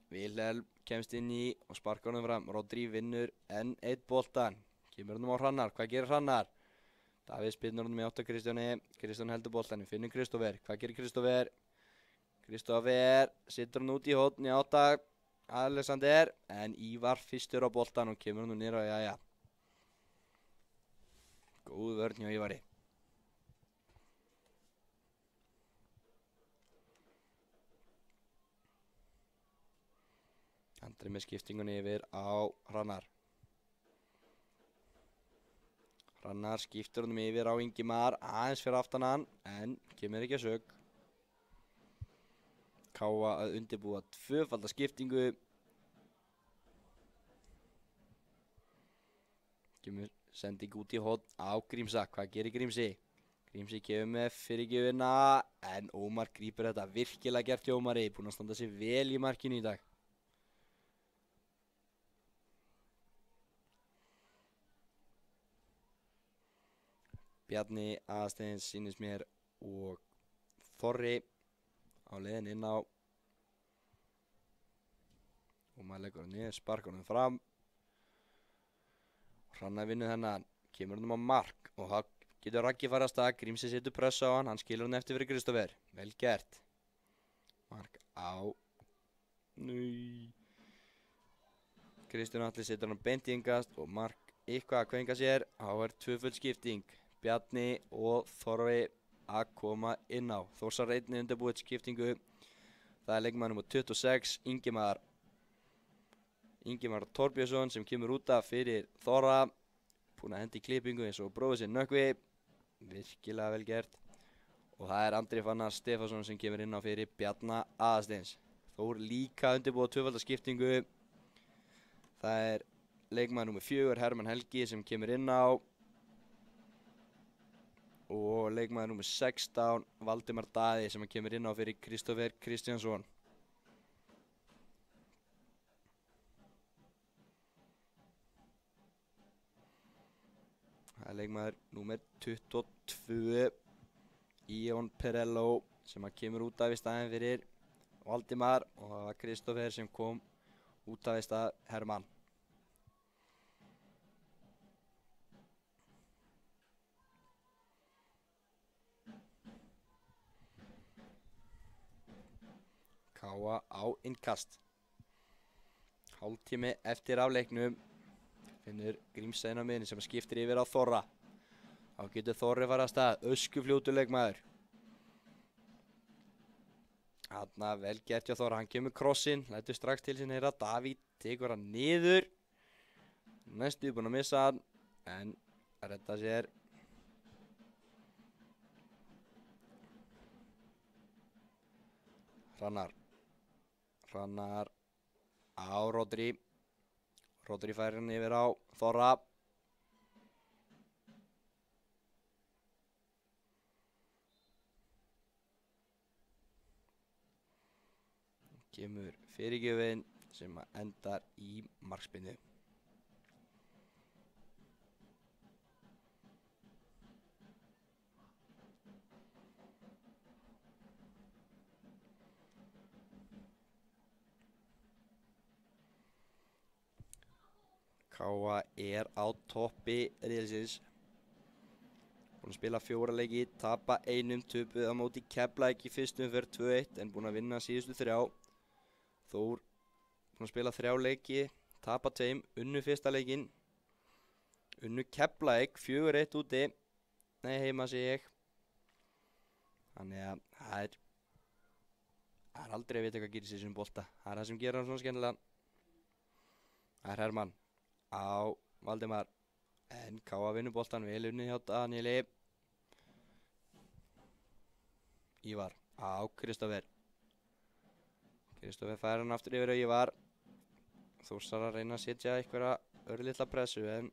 Vilhelm kemst inn í og sparkar honum fram. Rodri vinnur enn eitt boltan. Kemur honum á Hrannar. Hvað gerir Hrannar? Davíð spinnur honum í átt á Kristjáni. Kristján heldur boltanum. Finnur Kristófer. Hvað gerir Kristófer? Kristófer situr hann út í hótt í átt að Alexander. En Ívar fyrstur á boltan og kemur honum niður á jæja. Góð vörn hjá Ívari. Andri með skiptingunni yfir á Hrannar. Hrannar skiptur honum yfir á Ingimar, aðeins fyrir aftan hann, en kemur ekki að sög. Káa að undirbúa tvöfalda skiptingu. Kemur sending út í horn á Grímsa. Hvað gerir Grímsi? Grímsi kemur með fyrirgjöfina, en Ómar grípur þetta virkilega gert hjá Ómari. Búinn að standa sig vel í markinu í dag. Bjarni Aðsteins sýnist mér og Þorri á leiðin inn á. Og maður leggur hann niður, sparkar hann fram. Hrannar vinnur þennan, kemur hann á mark og það getur Raggi farið að stað. Grímsi setur pressa á hann skilur hann eftir fyrir Kristófer. Vel gert. Mark á. Kristján Atli setur hann beint í innkast og mark eitthvað að kvenka sér. Þá er tvöföld skipting. Bjarni og Þorri að koma inn á. Þórsar einnig undirbúið skiptingu. Það er leikmaður nr. 26, Ingimar Torbjörnsson sem kemur út af fyrir Þorra. Búinn að hendi klippingu eins og bróðið sér Nökkvi. Virkilega vel gert. Og það er Andri Fannar Stefánsson sem kemur inn á fyrir Bjarna Aðsteins. Þór líka undirbúið tvöfalda skiptingu. Það er leikmaður nr. 4, Hermann Helgi sem kemur inn á. Og leikmaður nr. 16, Valdimar Daði sem kemur inn á fyrir Kristófer Kristjánsson. Það er leikmaður nr. 22, Íon Perello sem kemur út af í staðinn fyrir Valdimar. Og það var Kristófer sem kom út af í stað Hermann. Káa á innkast. Hálftími eftir af leiknum. Finnur Grímsa inn á miðjunni sem skiptir yfir á Þorra. Þá getur Þorri farið af stað. Öskufljótur leikmaður. Þarna vel gert hjá Þorra. Hann kemur krossinn. Lætur strax til sín heyra. Davíð tekur hann niður. Næstu búinn að missa hann. En redda sér. Hrannar á Rodri. Rodri fær hann yfir á Þorra. Kemur fyrirgjöfin sem endar í markspyrnu. Káa er á toppi riðilsins. Búinn að spila 4 leiki, tapa 1, töpuð á móti Keflavík í fyrstu umferð 2-1 en búinn að vinna síðustu 3. Þór búinn að spila 3 leiki, tapa 2, unnu fyrsta leikinn. Unnu Keflavík 4-1 úti. Nei, heima sé ég. Þannig að það er aldrei að vita hvað gerist í þessum bolta. Það er það sem gerir hann svona skemmtilegan. Það er Hermann á Valdimar. En Káa vinnur boltan vel unnið hjá Danieli. Ívar á Kristófer. Kristófer fær hann aftur yfir á Ívar. Þórsar að reyna að setja einhverja örlitla pressu en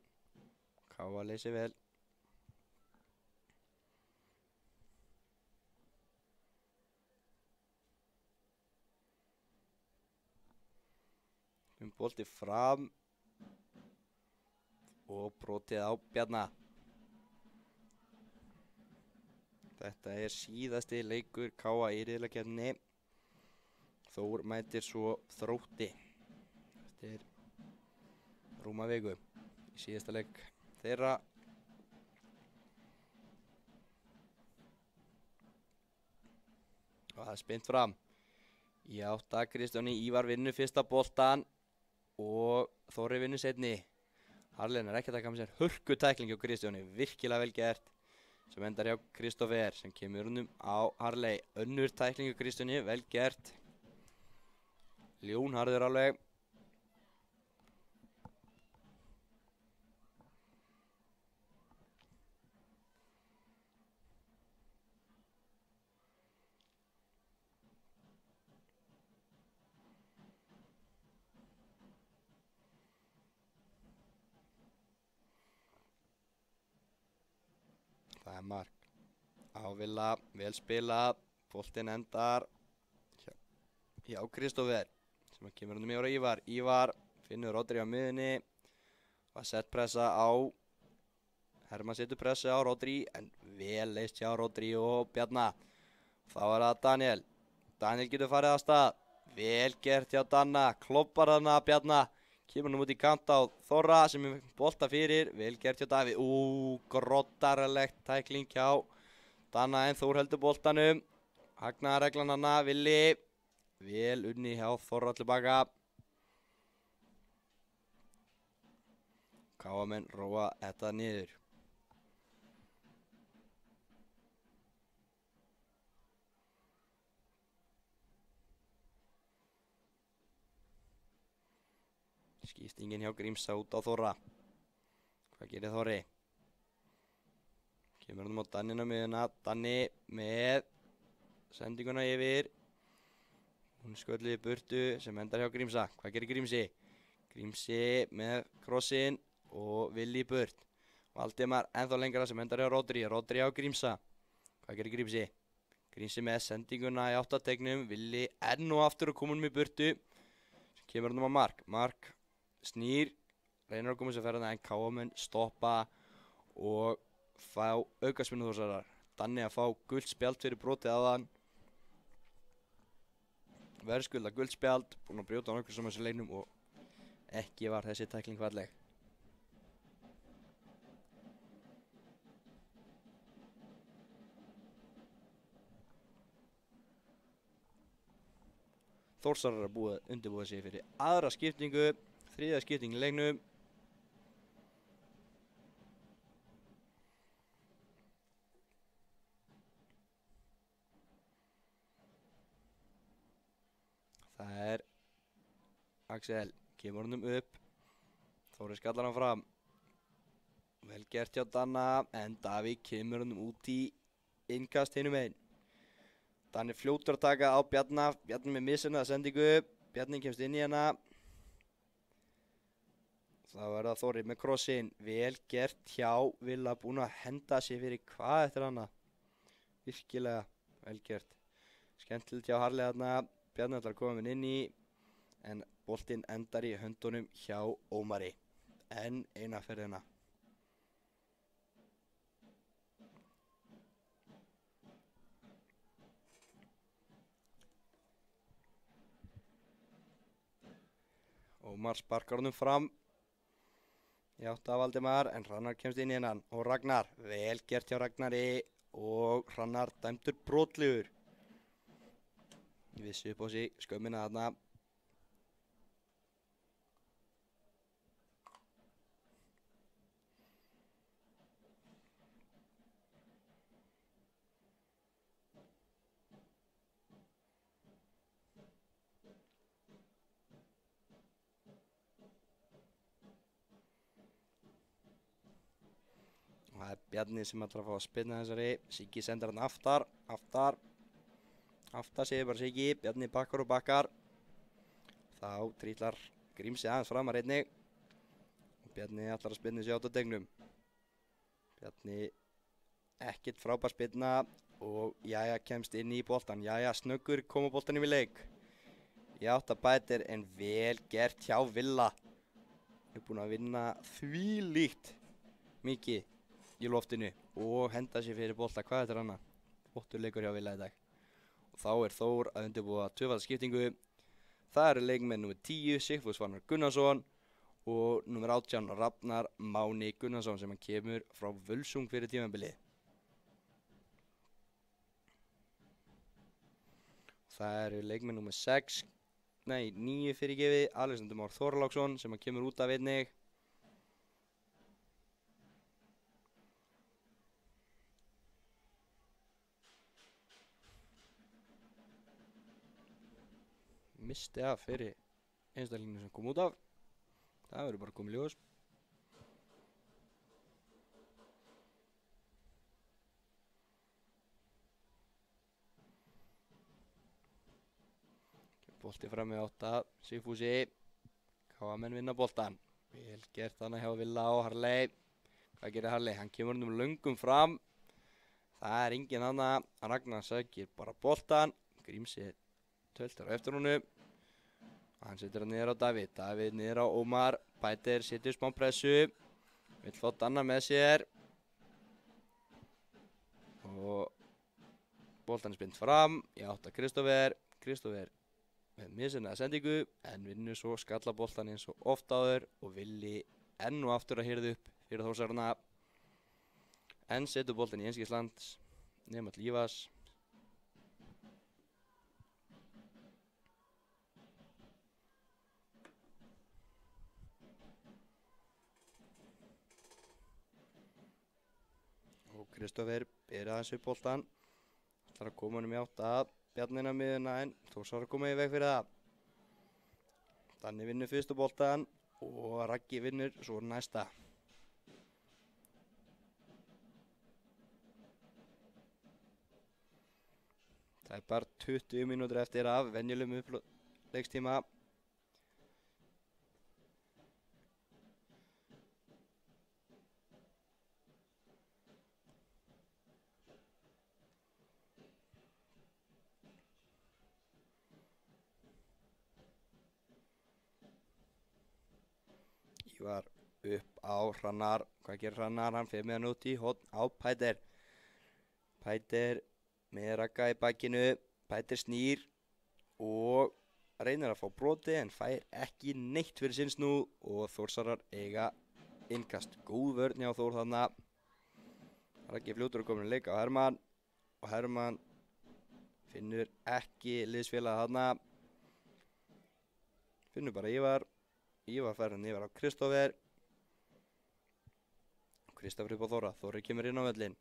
Káa leysi vel. kemur bolti fram og brotið á Bjarna. Þetta er síðasti leikur KA í riðlakeppninni. Þór mætir svo Þrótti eftir rúma viku í síðasta leik þeirra. Og það er spint fram. Í átta Kristjáni Ívar vinnur fyrsta boltan og Þóri vinnur seinni. Harlein er ekki að taka með sér hörku tækling hjá Kristjáni, virkilega vel gert, sem endar hjá Kristoffer sem kemur honum á Harley. Önnur tækling hjá Kristjáni, vel gert. Ljónharður alveg. Það er mark á Villa, vel spilað, boltinn endar hjá Kristoffer sem kemur honum yfir á Ívar. Ívar finnur Rodri á miðunni, var sett pressa á, Hermann setur pressu á Rodri en vel leist hjá Rodri og Bjarna. Þá er það Daniel, Daniel getur farið af stað, vel gert hjá Danna, kloppar hana Bjarna. Kemur nú út í kant á Þorra sem er bolta fyrir, vel gert hjá Davíð. Groddarlegt tækling hjá Danna en Þór heldur boltanum. Hagnaðarreglan hana, Villi. Vel unni hjá Þorra tilbaka. KA-menn róa þetta niður. Skiptingin hjá Grímsa út á Þorra. Hvað gerir Þorri? Kemur hann á Dannina miðuna. Danni með sendinguna yfir. Hún sköllið í burtu sem endar hjá Grímsa. Hvað gerir Grímsi? Grímsi með krossin og Villi í burt. Valdimar ennþá lengra sem endar hjá Rodri. Rodri á Grímsa. Hvað gerir Grímsi? Grímsi með sendinguna í áttategnum. Villi enn og aftur og komunum í burtu. Sem kemur hann á Mark. Mark snýr, reynir að koma sér ferðina en KA-menn stoppa og fá aukaspinnu Þórsarar. Danni að fá gult spjald fyrir brotið aðan. Verðskulda gult spjald, búinn að brjóta á nokkur sem þessu leiknum og ekki var þessi tækling falleg. Þórsarar að undirbúa sig fyrir aðra skiptingu. Þriðja skipting í leiknum. Það er Axel, kemur honum upp. Þóri skallar hann fram. Vel gert hjá Danna, en Davíð kemur honum út í innkast hinum einn. Danni fljótur að taka á Bjarna. Bjarni með missunnaða sendingu. Bjarni kemst inn í hana. Þá er það Þóri með krossin, vel gert hjá Villa, búinn að henda sér fyrir hvað eftir hana. Virkilega vel gert. Skemmtilegt hjá Harley þarna, Bjarni ætlar að koma inn í, en boltinn endar í höndunum hjá Ómari. Enn eina ferðina. Ómar sparkar honum fram. Í átta af Valdimar, en Hrannar kemst inn í hennan. Og Ragnar, vel gert hjá Ragnari. Og Hrannar dæmdur brotlegur. Vissi upp á sig skömmina þarna. Það er Bjarni sem ætlar að fá að spinna þessari. Siggi sendir hann aftar. Aftar segir bara Siggi. Bjarni bakkar og bakkar. Þá trýtlar Grímsi aðeins framar einnig. Bjarni ætlar að spinna sig átt á tegnum. Bjarni ekkert frábær spinna og Jæja kemst inn í boltan. Jæja snöggur koma boltan yfir leik. í 8 bætir en vel gert hjá Villa. Við erum búin að vinna þvílíkt mikið í loftinu og henda sér fyrir bolta. Hvað er þetta annað? Flottur leikur hjá Villa í dag. Og þá er Þór að undirbúa tvöfaldaskiptingu. Það eru leikmenn númer 10, Sigfús Fannar Gunnarsson og númer 18, Rafnar Máni Gunnarsson sem hann kemur frá Völsung fyrir tímabilið. Það eru leikmenn númer 9 fyrirgefið, Alexander Már Þorláksson sem hann kemur út af einnig. Misti af fyrir einstaklinginu sem kom út af. Það verður bara komið ljós. Bolti fram með 8, Sigfúsi. KA-menn vinna boltan. Vel gert hana hjá Villa og Harley. Hvað gerir Harley? Hann kemur löngum fram. Það er engin annað. Ragnar sækir bara boltan. Grímsi töltar á eftir honum. Hann setur hann niður á Davíð. Davíð niður á Ómar. Bætir setur smá pressu. Vill fá Danna með sér. Og boltan er spint fram. Í 8 Kristófer. Kristófer með missinnaða sendingu. En vinnur svo skallaboltan eins og oft áður. Og vilji enn og aftur að hirða upp fyrir Þórsarana. En setur boltan í Enskislands. Nema til Ívas. Kristófer byrja aðeins upp boltan. Það er að koma honum í 8 Bjarnina miðuna en Þórsar að koma í veg fyrir það. Danni vinnur fyrstu boltan og Raggi vinnur svo næsta. Það er bara 20 mínútur eftir af venjulegum uppleikstíma. Ívar upp á Hrannar. Hvað gerir Hrannar? Hann fer með hann út í horn á Pæter. Pæter með Ragga í bakinu. Pæter snýr og reynir að fá broti en fær ekki neitt fyrir sinn snú og Þórsarar eiga innkast. Góð vörn hjá Þór þarna. Raggi fljótur að koma að leika á Hermann og Hermann finnur ekki liðsfélag þarna. Finnur bara Ívar. Ívar fær hann yfir á Kristófer. Kristófer upp á Þóra. Þóri kemur inn á völlin.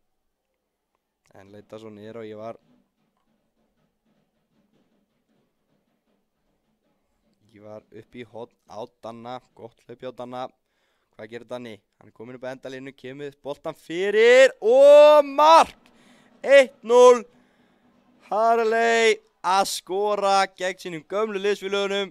En leita svo niður á Ívar. Ívar upp í horn á Danna. Gott hlaup hjá Danna. Hvað gerir Danni? Hann er komin upp að endalínu. Kemur boltan fyrir. Og mark! 1-0. Harley að skora gegn sínum gömlu liðsfélögunum.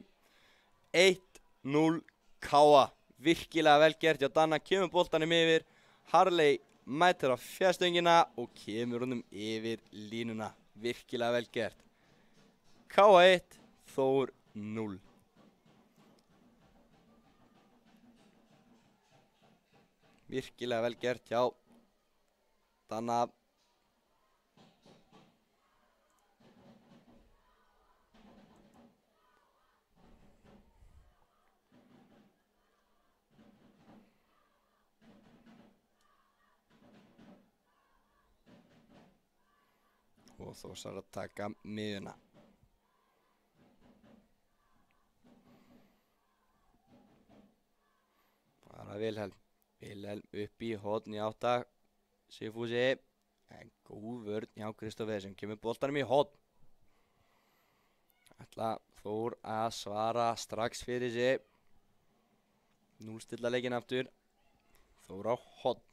1-0 KA. Virkilega vel gert hjá Danna. Kemur boltanum yfir. Harley mætir á fjærstöngina og kemur honum yfir línuna. Virkilega vel gert. KA 1, Þór 0. Virkilega vel gert hjá Danna. Og Þórsar að taka miðuna. Bara Vilhelm. Vilhelm upp í horn í 8. Sigfúsi. En góð vörn hjá Kristófer sem kemur boltanum í horn. Ætla Þór að svara strax fyrir sig. Núlstilla leikinn aftur. Þór á horn.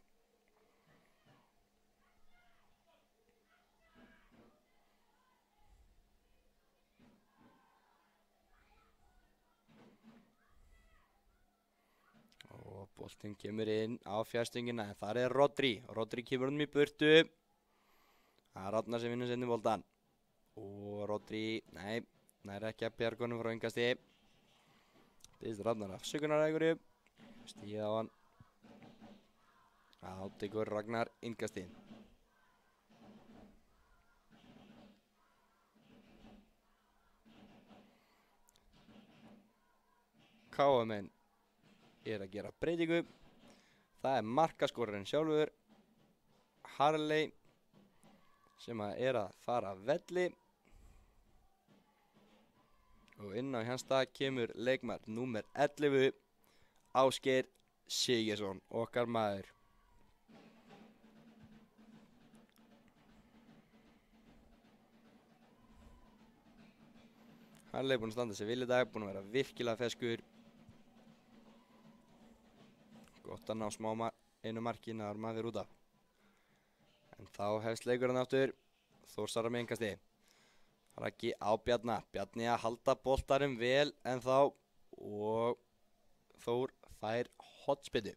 Boltinn kemur inn á fjærstöngina en þar er Rodri. Rodri kemur honum í burtu. Það er Ragnar sem vinnur seinni boltan. Og Rodri, nei, nær ekki að bjargunum frá innkasti. Biðst Ragnar afsökunar einhverju. Stíða á hann. Tekur Ragnar innkasti. KM-menn að gera breytingu. Það markaskorarinn sjálfur, Harley, sem að fara af velli. Og inn á hans stað kemur leikmaður númer 11, Ásgeir Sigurðsson, okkar maður. Harley búinn að standa sig vel í dag, búinn að vera virkilega feskur. Gott að ná einu marki náður maður út af. En þá hefst leikurinn aftur. Þórsara með innkasti. Raggi á Bjarna. Bjarni að halda boltanum vel en þá. Og Þór fær hornspyrnu.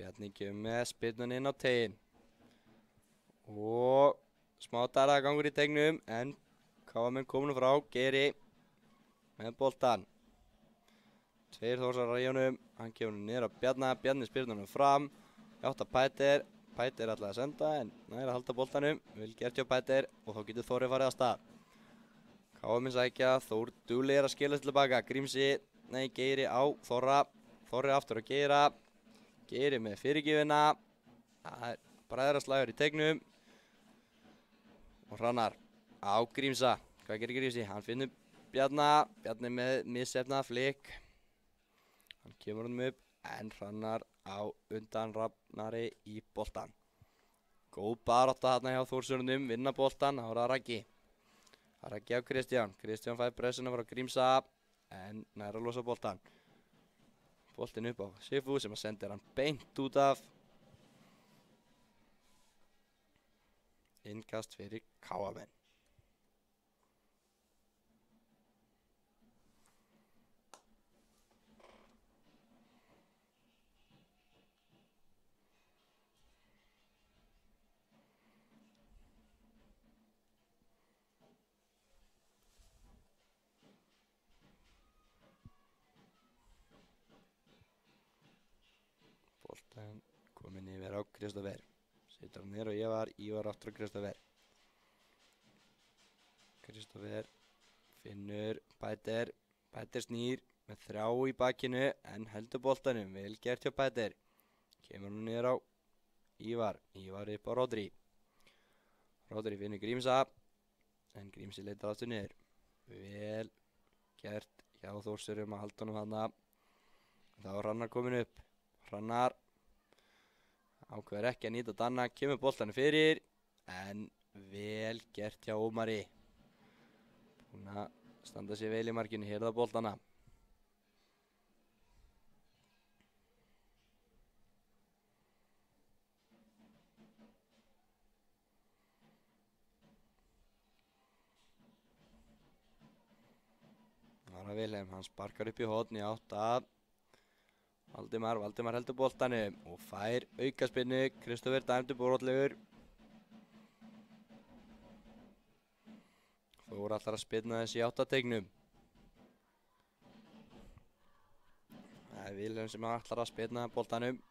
Bjarni kemur með spyrnun inn á tegin. Og smá daragangur í tegnum, en KM komin frá, Geiri með boltan. Tveir Þórsarar í honum, hann kemur niður á Bjarna, Bjarni spyrnunum fram. Játt að Pæter ætlaði að senda, en nær að halda boltanum. Vel gert hjá Pæter og þá getur Þóri farið að stað. KM sækja, Þór duglegir að skila tilbaka. Geiri á Þorra, Þorri aftur að Geira. Geiri með fyrirgjöfina. Það bræðraslagur í tegnum. Og Hrannar á Grímsa. Hvað gerir Grímsi? Hann finnur Bjarna. Bjarni með missefnað flikk. Hann kemur honum upp. En Hrannar á undan Rafnari í boltan. Góð barátta þarna hjá Þórsörunum. Vinna boltan. Það var Raggi. Raggi á Kristján. Kristján fær pressuna frá Grímsa. En nær að losa boltan. Boltin upp á Sifu sem að sendir hann beint út af. Innkast fyrir KM-menn. Boltan komin yfir á Kristoffer. Setur hann niður og Ívar aftur á Kristoffer. Kristoffer finnur Pæter. Pæter snýr með 3 í bakinu en heldur boltanum. Vel gert hjá Pæter. Kemur hann niður á Ívar. Ívar upp á Rodri. Rodri finnur Grímsa. En Grímsi leitar aftur niður. Vel gert hjá Þórsurum að halda honum hana. Þá er Hrannar komin upp. Hrannar ákveður ekki að nýta Danna, kemur boltanum fyrir, en vel gert hjá Ómari. Búinn að standa sér vel í markinu, hirða boltana. Ara Vilhelm, hann sparkar upp í horn í átt að Valdimar heldur boltanum og fær aukaspyrnu. Kristoffer dæmdur brotlegur. Þór ætlar að spyrna þessi í átt að tegnum. Það Vilhelm sem ætlar að spyrna boltanum.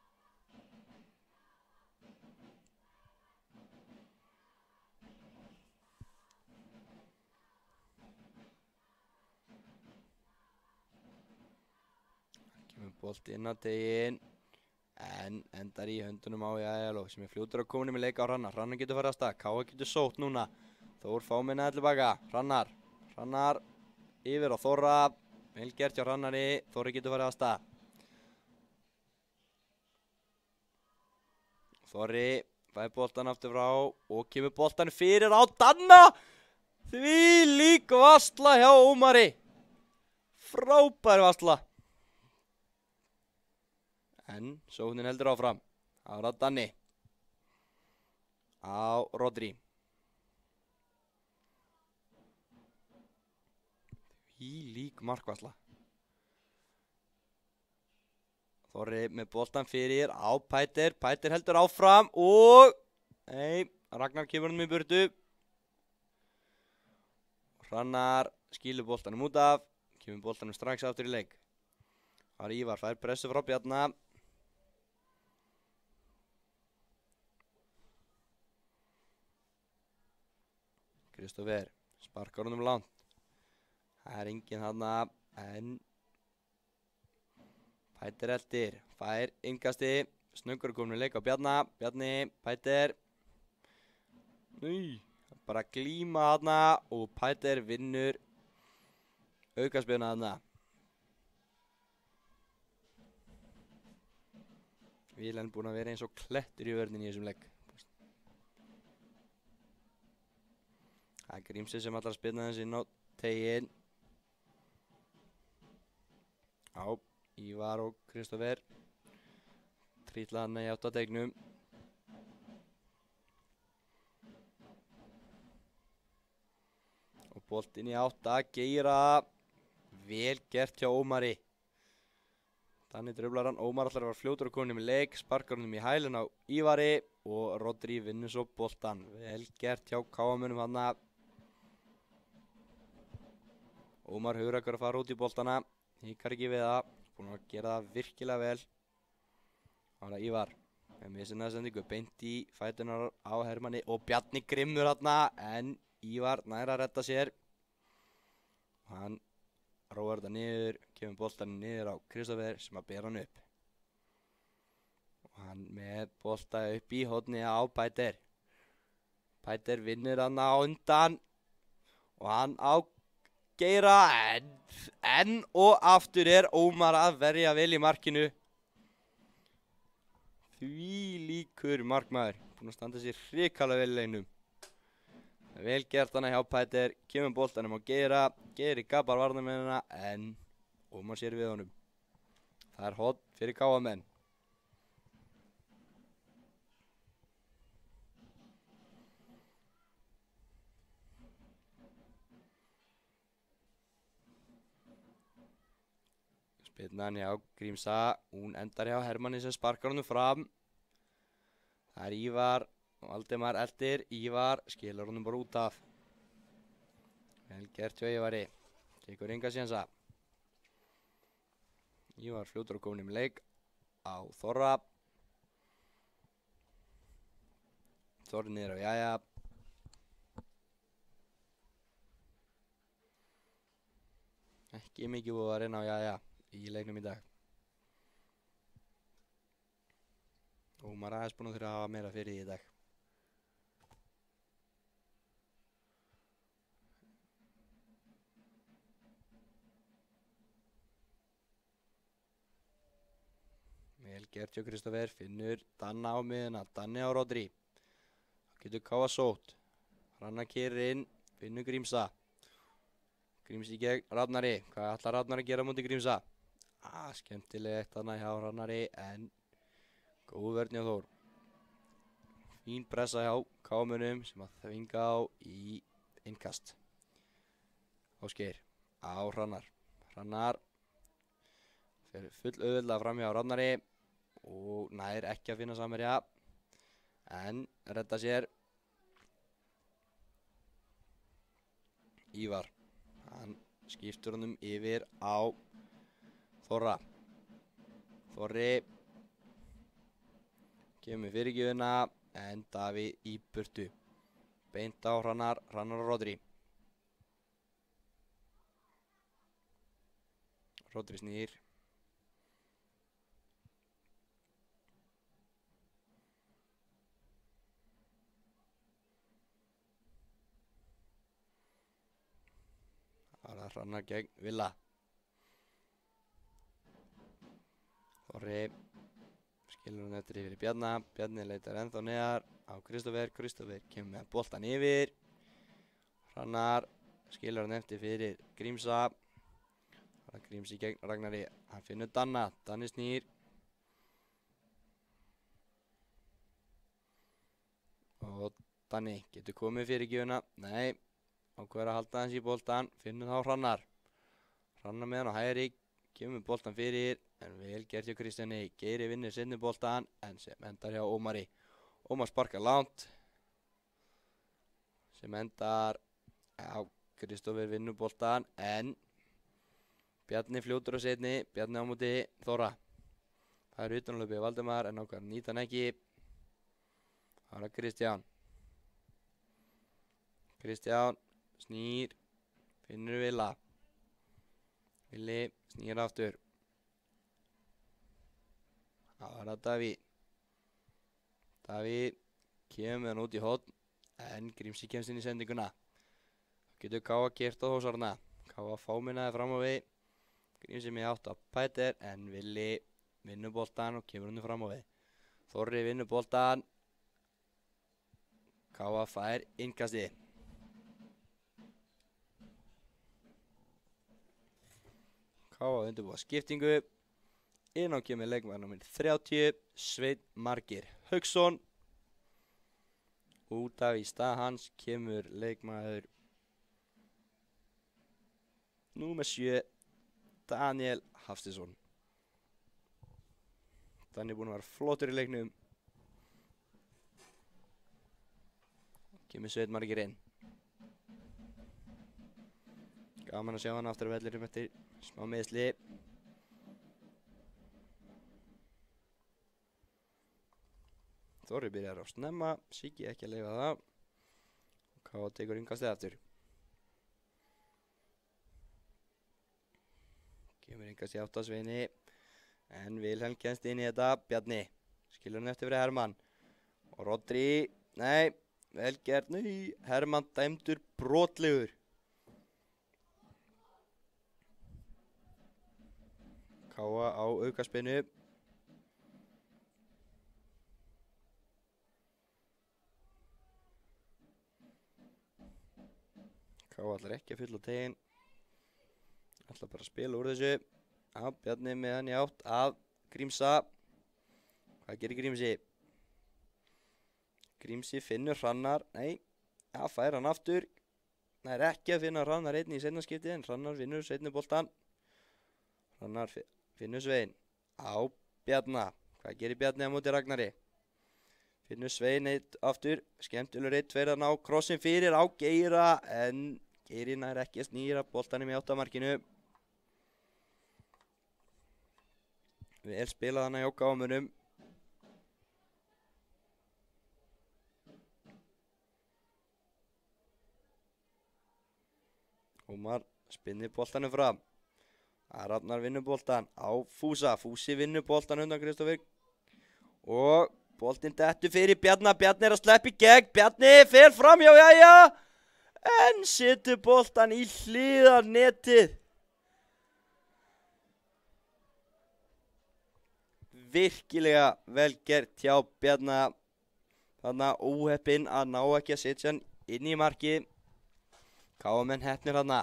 Bolti inn á tegin en endar í höndunum á Jæjaló sem fljótur að komin með leika á Hrannar. Hrannar getur farið að stað, Káa getur sótt núna. Þór fá minna tilbaka. Hrannar yfir á Þorra. Vel gert hjá Hrannari. Þorri getur farið að stað. Þorri fær boltan aftur frá og kemur boltan fyrir á Danna. Því lík varsla hjá Ómari. Frábær varsla. En sóknin heldur áfram. Ára á Danni. Á Rodri. Rodri fær boltan upp í hotn í átt að Valdimar. Valdimar heldur boltanum. Valdimar Lík markvarsla. Þorri með boltan fyrir á Pæter. Pæter heldur áfram og... Nei, Ragnar kemur hann í burtu. Hrannar skilur boltanum út af. Kemur boltanum strax aftur í leik. Þar Ívar fær pressu frá Bjarna. Kristoffer sparkar honum langt. Það er enginn þarna en Pæter eldir, fær innkasti, snöggur komin í leik á Bjarna, Bjarni, Pæter. Bara glíma þarna og Pæter vinnur aukaspyrna þarna. Vílan búinn að vera eins og klettur í vörninni í þessum leik. Það er Grímsi sem allar spyrna þessi inn á tegin. Á Ívar og Kristoffer. Trítla hann í áttategnum. Og boltinn í átta, Geira. Vel gert hjá Ómari. Þannig dröflar hann, Ómar allar var fljótur og konum í leik, sparkar honum í hælun á Ívari og Rodri vinnur svo boltan. Vel gert hjá KM-unum hann. Ómar Hugrakar að fara út í boltana, híkar ekki við það, búinn að gera það virkilega vel. Það var Ívar, með sinna sendingu, beint í fætunar á Hermanni og Bjarni grimmur þarna, en Ívar nær að redda sér. Hann róar þetta niður, kemur boltanum niður á Kristoffer sem að bera hann upp. Og hann með bolta upp í horni á Pæter. Pæter vinnur hann á undan og hann á Geira, en og aftur er Ómar að verja vel í markinu. Þvílíkur markmaður, búinn að standa sér hrikalega vel í leiknum. Vel gert hana hjá Pæter, kemur boltanum á Geira, Geiri gapar varnarmennina en Ómar sér við honum. Það er hot fyrir KM-menn. Spyrnan hjá Grímsa, hún endar hjá Hermanni sem sparkar honum fram. Það er Ívar, Valdimar eldir, Ívar skilur honum bara út af. Vel gert hjá Ívari, tekur enga sénsa. Ívar fljótur og komin í leik á Þorra. Þorri niður á Jæja. Ekki mikið búið að reyna á Jæja í leiknum í dag. Ómar aðeins búinn að þurfa að hafa meira fyrir í dag. Vel gert hjá Kristoffer, finnur Danna á miðuna, Danni á Rodri. Það getur Káa sótt. Hrannar keyrir inn, finnur Grímsa. Grímsi gegn Rafnari, hvað ætlar Rafnar að gera múti Grímsa? Skemmtilegt þarna hjá Hrannari en góð vörn hjá Þór. Fín pressa hjá KM-unum sem að þvinga á í innkast. Ásgeir á Hrannar. Hrannar fer full auðveldlega fram hjá Rafnari og nær ekki að finna samherja en redda sér. Ívar, hann skiptur honum yfir á Þorra. Þorri kemur fyrirgjöfuna en Davíð í burtu. Beint á Hrannar, Hrannar og Rodri. Rodri snýr. Það er Hrannar gegn Villa. Þorri skilur hann eftir yfir í Bjarna. Bjarni leitar ennþá neðar á Kristoffer. Kristoffer kemur með boltan yfir. Hrannar skilur hann eftir fyrir Grímsa. Það er Grímsi gegn Ragnari. Hann finnur Danna. Danni snýr. Og Danni getur komið fyrir gjöfuna. Nei, ákveður að halda hans í boltan. Finnur þá Hrannar. Hrannar með hann á hægri, kemur boltan fyrir, en vel gert hjá Kristjáni. Geiri vinnur seinni boltan, en sem endar hjá Ómari. Ómar sparkar langt, sem endar, já, Kristófer vinnur boltan, en Bjarni fljótur á seinni, Bjarni á móti Þóra. Það er utanlöpið Valdimar, en ákveður nýta hann ekki. Það er Kristján. Kristján snýr, finnur Villa. Villi snýr aftur. Það er það Davíð. Davíð kemur hann út í horn, en Grímsi kemst inn í sendinguna. Getur Káa gert á Þórsarna. Káa fáminnaði fram á við. Grímsi með átt á Pæter, en Villi vinnur boltan og kemur hann fram á við. Þorri vinnur boltan. Káa fær innkasti. Káa undirbúa skiptingu. Inn á kemur leikmaður númer 30, Sveinn Margeir Hauksson. Út af í stað hans kemur leikmaður númer 7, Daniel Hafsteinsson. Danni er búinn að vera flottur í leiknum. Kemur Sveinn Margeir inn. Gaman að sjá hann aftur á vellinum eftir smá meiðsli. Þorri byrjar á snemma, Siggi ekki að leyfa það. Káa tekur innkastið aftur. Kemur innkastið átt á Sveini, en Vilhelm kemst inn í þetta. Bjarni skilur hann eftir fyrir Hermann. Og Rodri, nei, vel gert, nei, Hermann dæmdur brotlegur. Káa á aukaspinnu. Káa ætlar ekki að fylla tegin. Ætlar bara að spila úr þessu. Já, Bjarni með hann í átt að Grímsa. Hvað gerir Grímsi? Grímsi finnur Hrannar. Nei, já, fær hann aftur. Það er ekki að finna Hrannar einni í seinna skiptið, en Hrannar finnur seinni boltan. Hrannar finnur Svein á Bjarna. Hvað gerir Bjarni á móti Ragnari? Finnur Svein eitt aftur. Skemmtilegur 1-2 að ná krossin fyrir á Geira, en Geiri nær ekki að snýra boltanum í áttamarkinu. Vel spilað hann að jóka á munum. Ómar spinnir boltanum fram. Rafnar vinnur boltan á Fúsa. Fúsi vinnur boltan undan Kristófer. Og boltinn dettur fyrir Bjarna. Bjarni er að sleppa í gegn. Bjarni fer fram, já, jæja. En setur boltan í hliðarnetið. Virkilega vel gert hjá Bjarna. Þarna óheppinn að ná ekki að setja hann inn í markið. Káamenn heppnir þarna.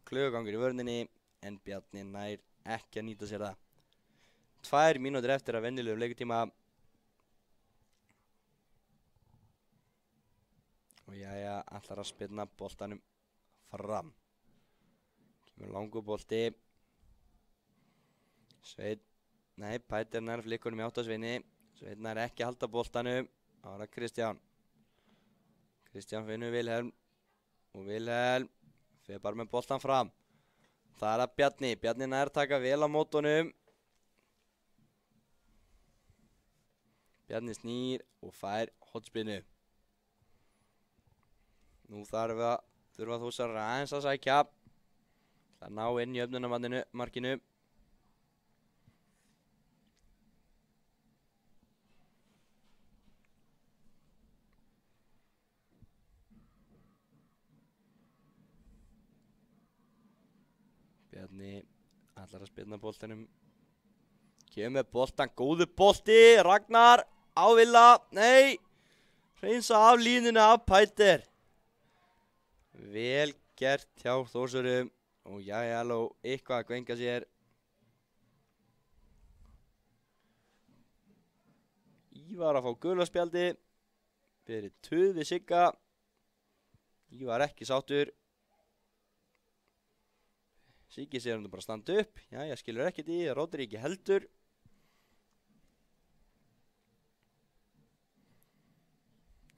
Klögugangur í vörninni, en Bjarni nær ekki að nýta sér það. 2 mínútur eftir að venjulegum leikutíma. Og jæja, ætlar að spilna boltanum fram. Kemur langur bolti. Sveinn, nei, Pæter nær flikkunum í átt á Sveini. Sveinn nær ekki að halda boltanum. Það var að Kristján. Kristján finnur Vilhelm. Og Vilhelm fer bara með boltan fram. Það er að Bjarni. Bjarni nær taka vel á mótunum. Bjarni snýr og fær hornspyrnu. Nú þurfa Þórsar aðeins að sækja. Það ná inn í öfnunarmarkinu. Bjarni ætlar að spilna boltanum. Kemur með boltan, góðu bolti. Ragnar á Villa. Nei, hreinsa af línuna af Pæter. Vel gert hjá Þórsurum. Og jæja, alveg eitthvað að gvenga sér. Ívar að fá gula spjaldi fyrir tuð við Sigga. Ívar ekki sáttur. Siggi segir hann bara standa upp. Jæja, skilur ekkert í, Rodri ekki heldur.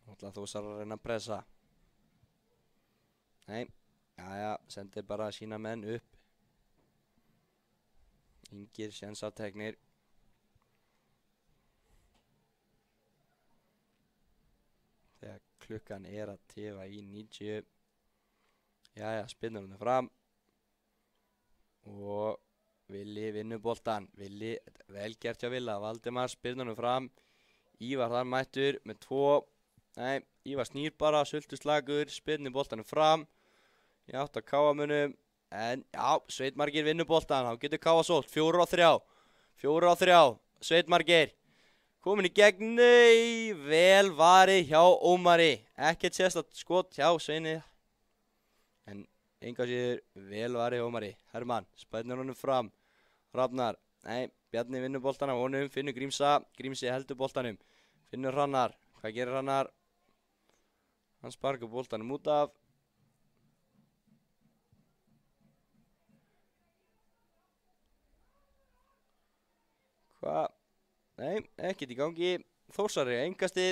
Náttúrulega Þórsar að reyna að pressa. Nei, jæja, sendir bara sína menn upp. Ingir sénsarteknir. Þegar klukkan er að tifa í 90. Jæja, spinnar hann fram. Og Villi vinnur boltan. Villi, vel gert hjá Villa. Valdimar spinnar hann fram. Ívar þar mættur með 2. Nei, Ívar snýr bara, sultuslagur, spinnir boltanum fram. Í átt að Káamunum. En já, Sveitmargir vinnur boltan. Þá getur Káa sótt. 4-3. 4-3. Sveitmargir. Komin í gegn. Nei, vel varið hjá Ómari. Ekkert sérstakt skot hjá Sveini. En enga síður vel varið hjá Ómari. Hermann, spennir honum fram. Rafnar. Nei, Bjarni vinnur boltan af honum. Finnur Grímsa. Grímsi heldur boltanum. Finnur Hrannar. Hvað gerir Hrannar? Hann sparkar boltanum út af. Hvað? Nei, ekkert í gangi. Þórsari engasti.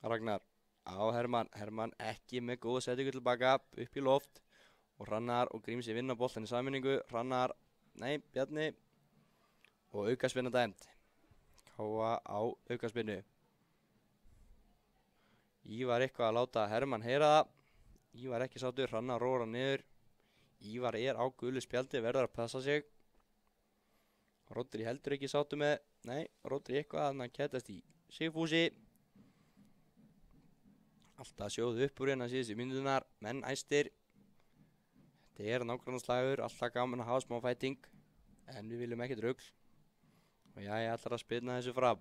Ragnar á Hermann. Hermann ekki með góða settingu tilbaka. Upp í loft. Og Hrannar og Grímsi vinna boltan í sammenningu. Hrannar, nei, Bjarni. Og aukaspinna dæmt. Káa á aukaspinnu. Ívar eitthvað að láta Hermann heyra það. Ívar ekki sáttur. Hrannar róra niður. Ívar er á gulu spjaldi, verður að passa sig. Rodri heldur ekki sáttu með. Nei, Rodri eitthvað að hann kætast í Sigfúsi. Alltaf sjóðu upp úr hérna síðustu mínúturnar. Menn æstir. Þetta er nákvæmlega slagur. Alltaf gaman að hafa smá fæting. En við viljum ekkert rugl. Og já, ég ætlar að spilna þessu fram.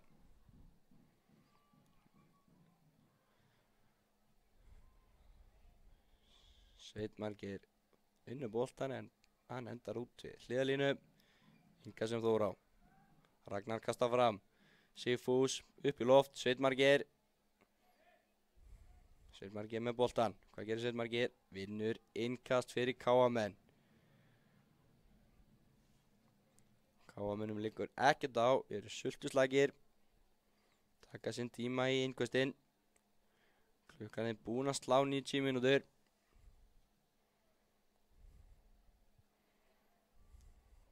Sveitmargir vinnur boltan en hann endar út við hliðalínu. Inga sem Þóra á. Ragnar kastar fram. Sigfús upp í loft. Sveitmargir. Sveitmargir með boltan. Hvað gerir Sveitmargir? Vinnur innkast fyrir Káamenn. Káamennum liggur ekkert á. Eru sultuslagir. Taka sinn tíma í innkvöstinn. Klukkan er búin að slá 90 mínútur.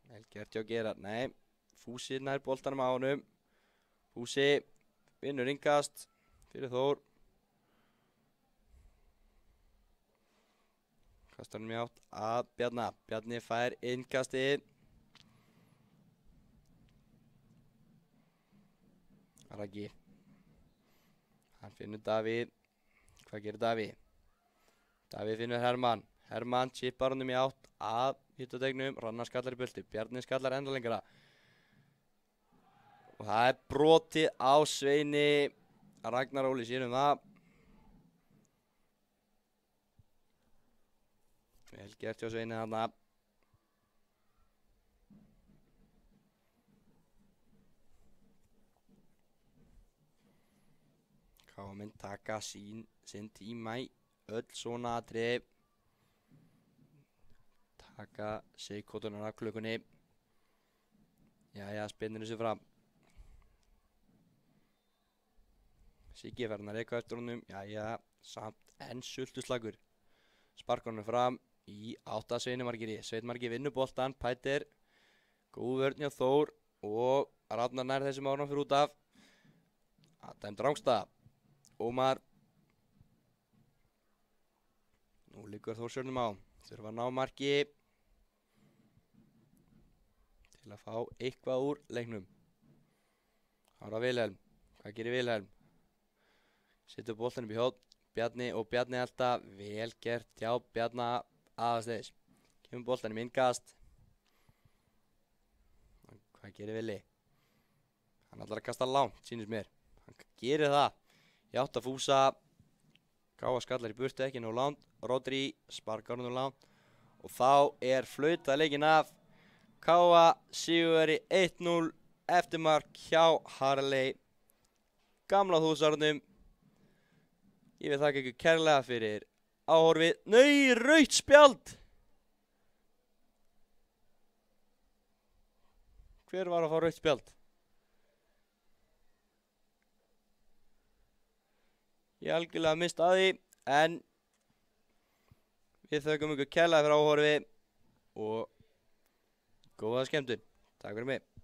Vel gert hjá Gerard. Nei, Fúsi nær boltanum á honum. Fúsi vinnur innkast fyrir Þór. Kastar hann mjátt að Bjarna. Bjarni fær innkastið. Raggi. Hann finnur Davíð. Hvað gerir Davíð? Davíð finnur Hermann. Hermann chippar honum í átt að hittategnum. Hrannar skallar í bultu. Bjarni skallar enda lengra. Og það er brotið á Sveini. Ragnar Óli sér það. Vel gert hjá Sveini þarna. Káamenn taka sinn tíma í öll svona atriði. Taka sigkótunar af klukkunni. Jæja, spinnir þessu fram. Siggi verðnar eitthvað eftir honum. Jæja, samt enn sultuslagur. Sparkar honum fram í átt að Sveinimargiri. Sveitmargir vinnur boltan. Pætir. Góð vörn hjá Þór. Og Rafnar nær þessum áran fyrir út af. Dæmt rángstað. Ómar. Nú liggur Þórsjörnum á. Þurfa að ná marki. Til að fá eitthvað úr leiknum. Ára Vilhelm. Hvað gerir Vilhelm? Setur boltanum í hótt. Bjarni og Bjarni alltaf. Vel gert hjá Bjarna aðastegis. Kemur boltanum innkast. Hvað gerir Vili? Hann ætlar að kasta langt, sýnist mér. Hann gerir það. Í átt að Fúsa. Káa skallar í burtu, ekki nú langt. Rodri sparkar nú langt. Og þá er flautað leikinn af. Káa sigurvegari 1-0 eftirmark hjá Harley. gamla þúsarnum. Ég vil þakka ykkur kærlega fyrir áhorfið. Nei, rautt spjald! Hver var að fá rautt spjald? Ég algjörlega mist að því, en við þökkum ykkur kærlega fyrir áhorfið og góða skemmtun. Takk fyrir mig.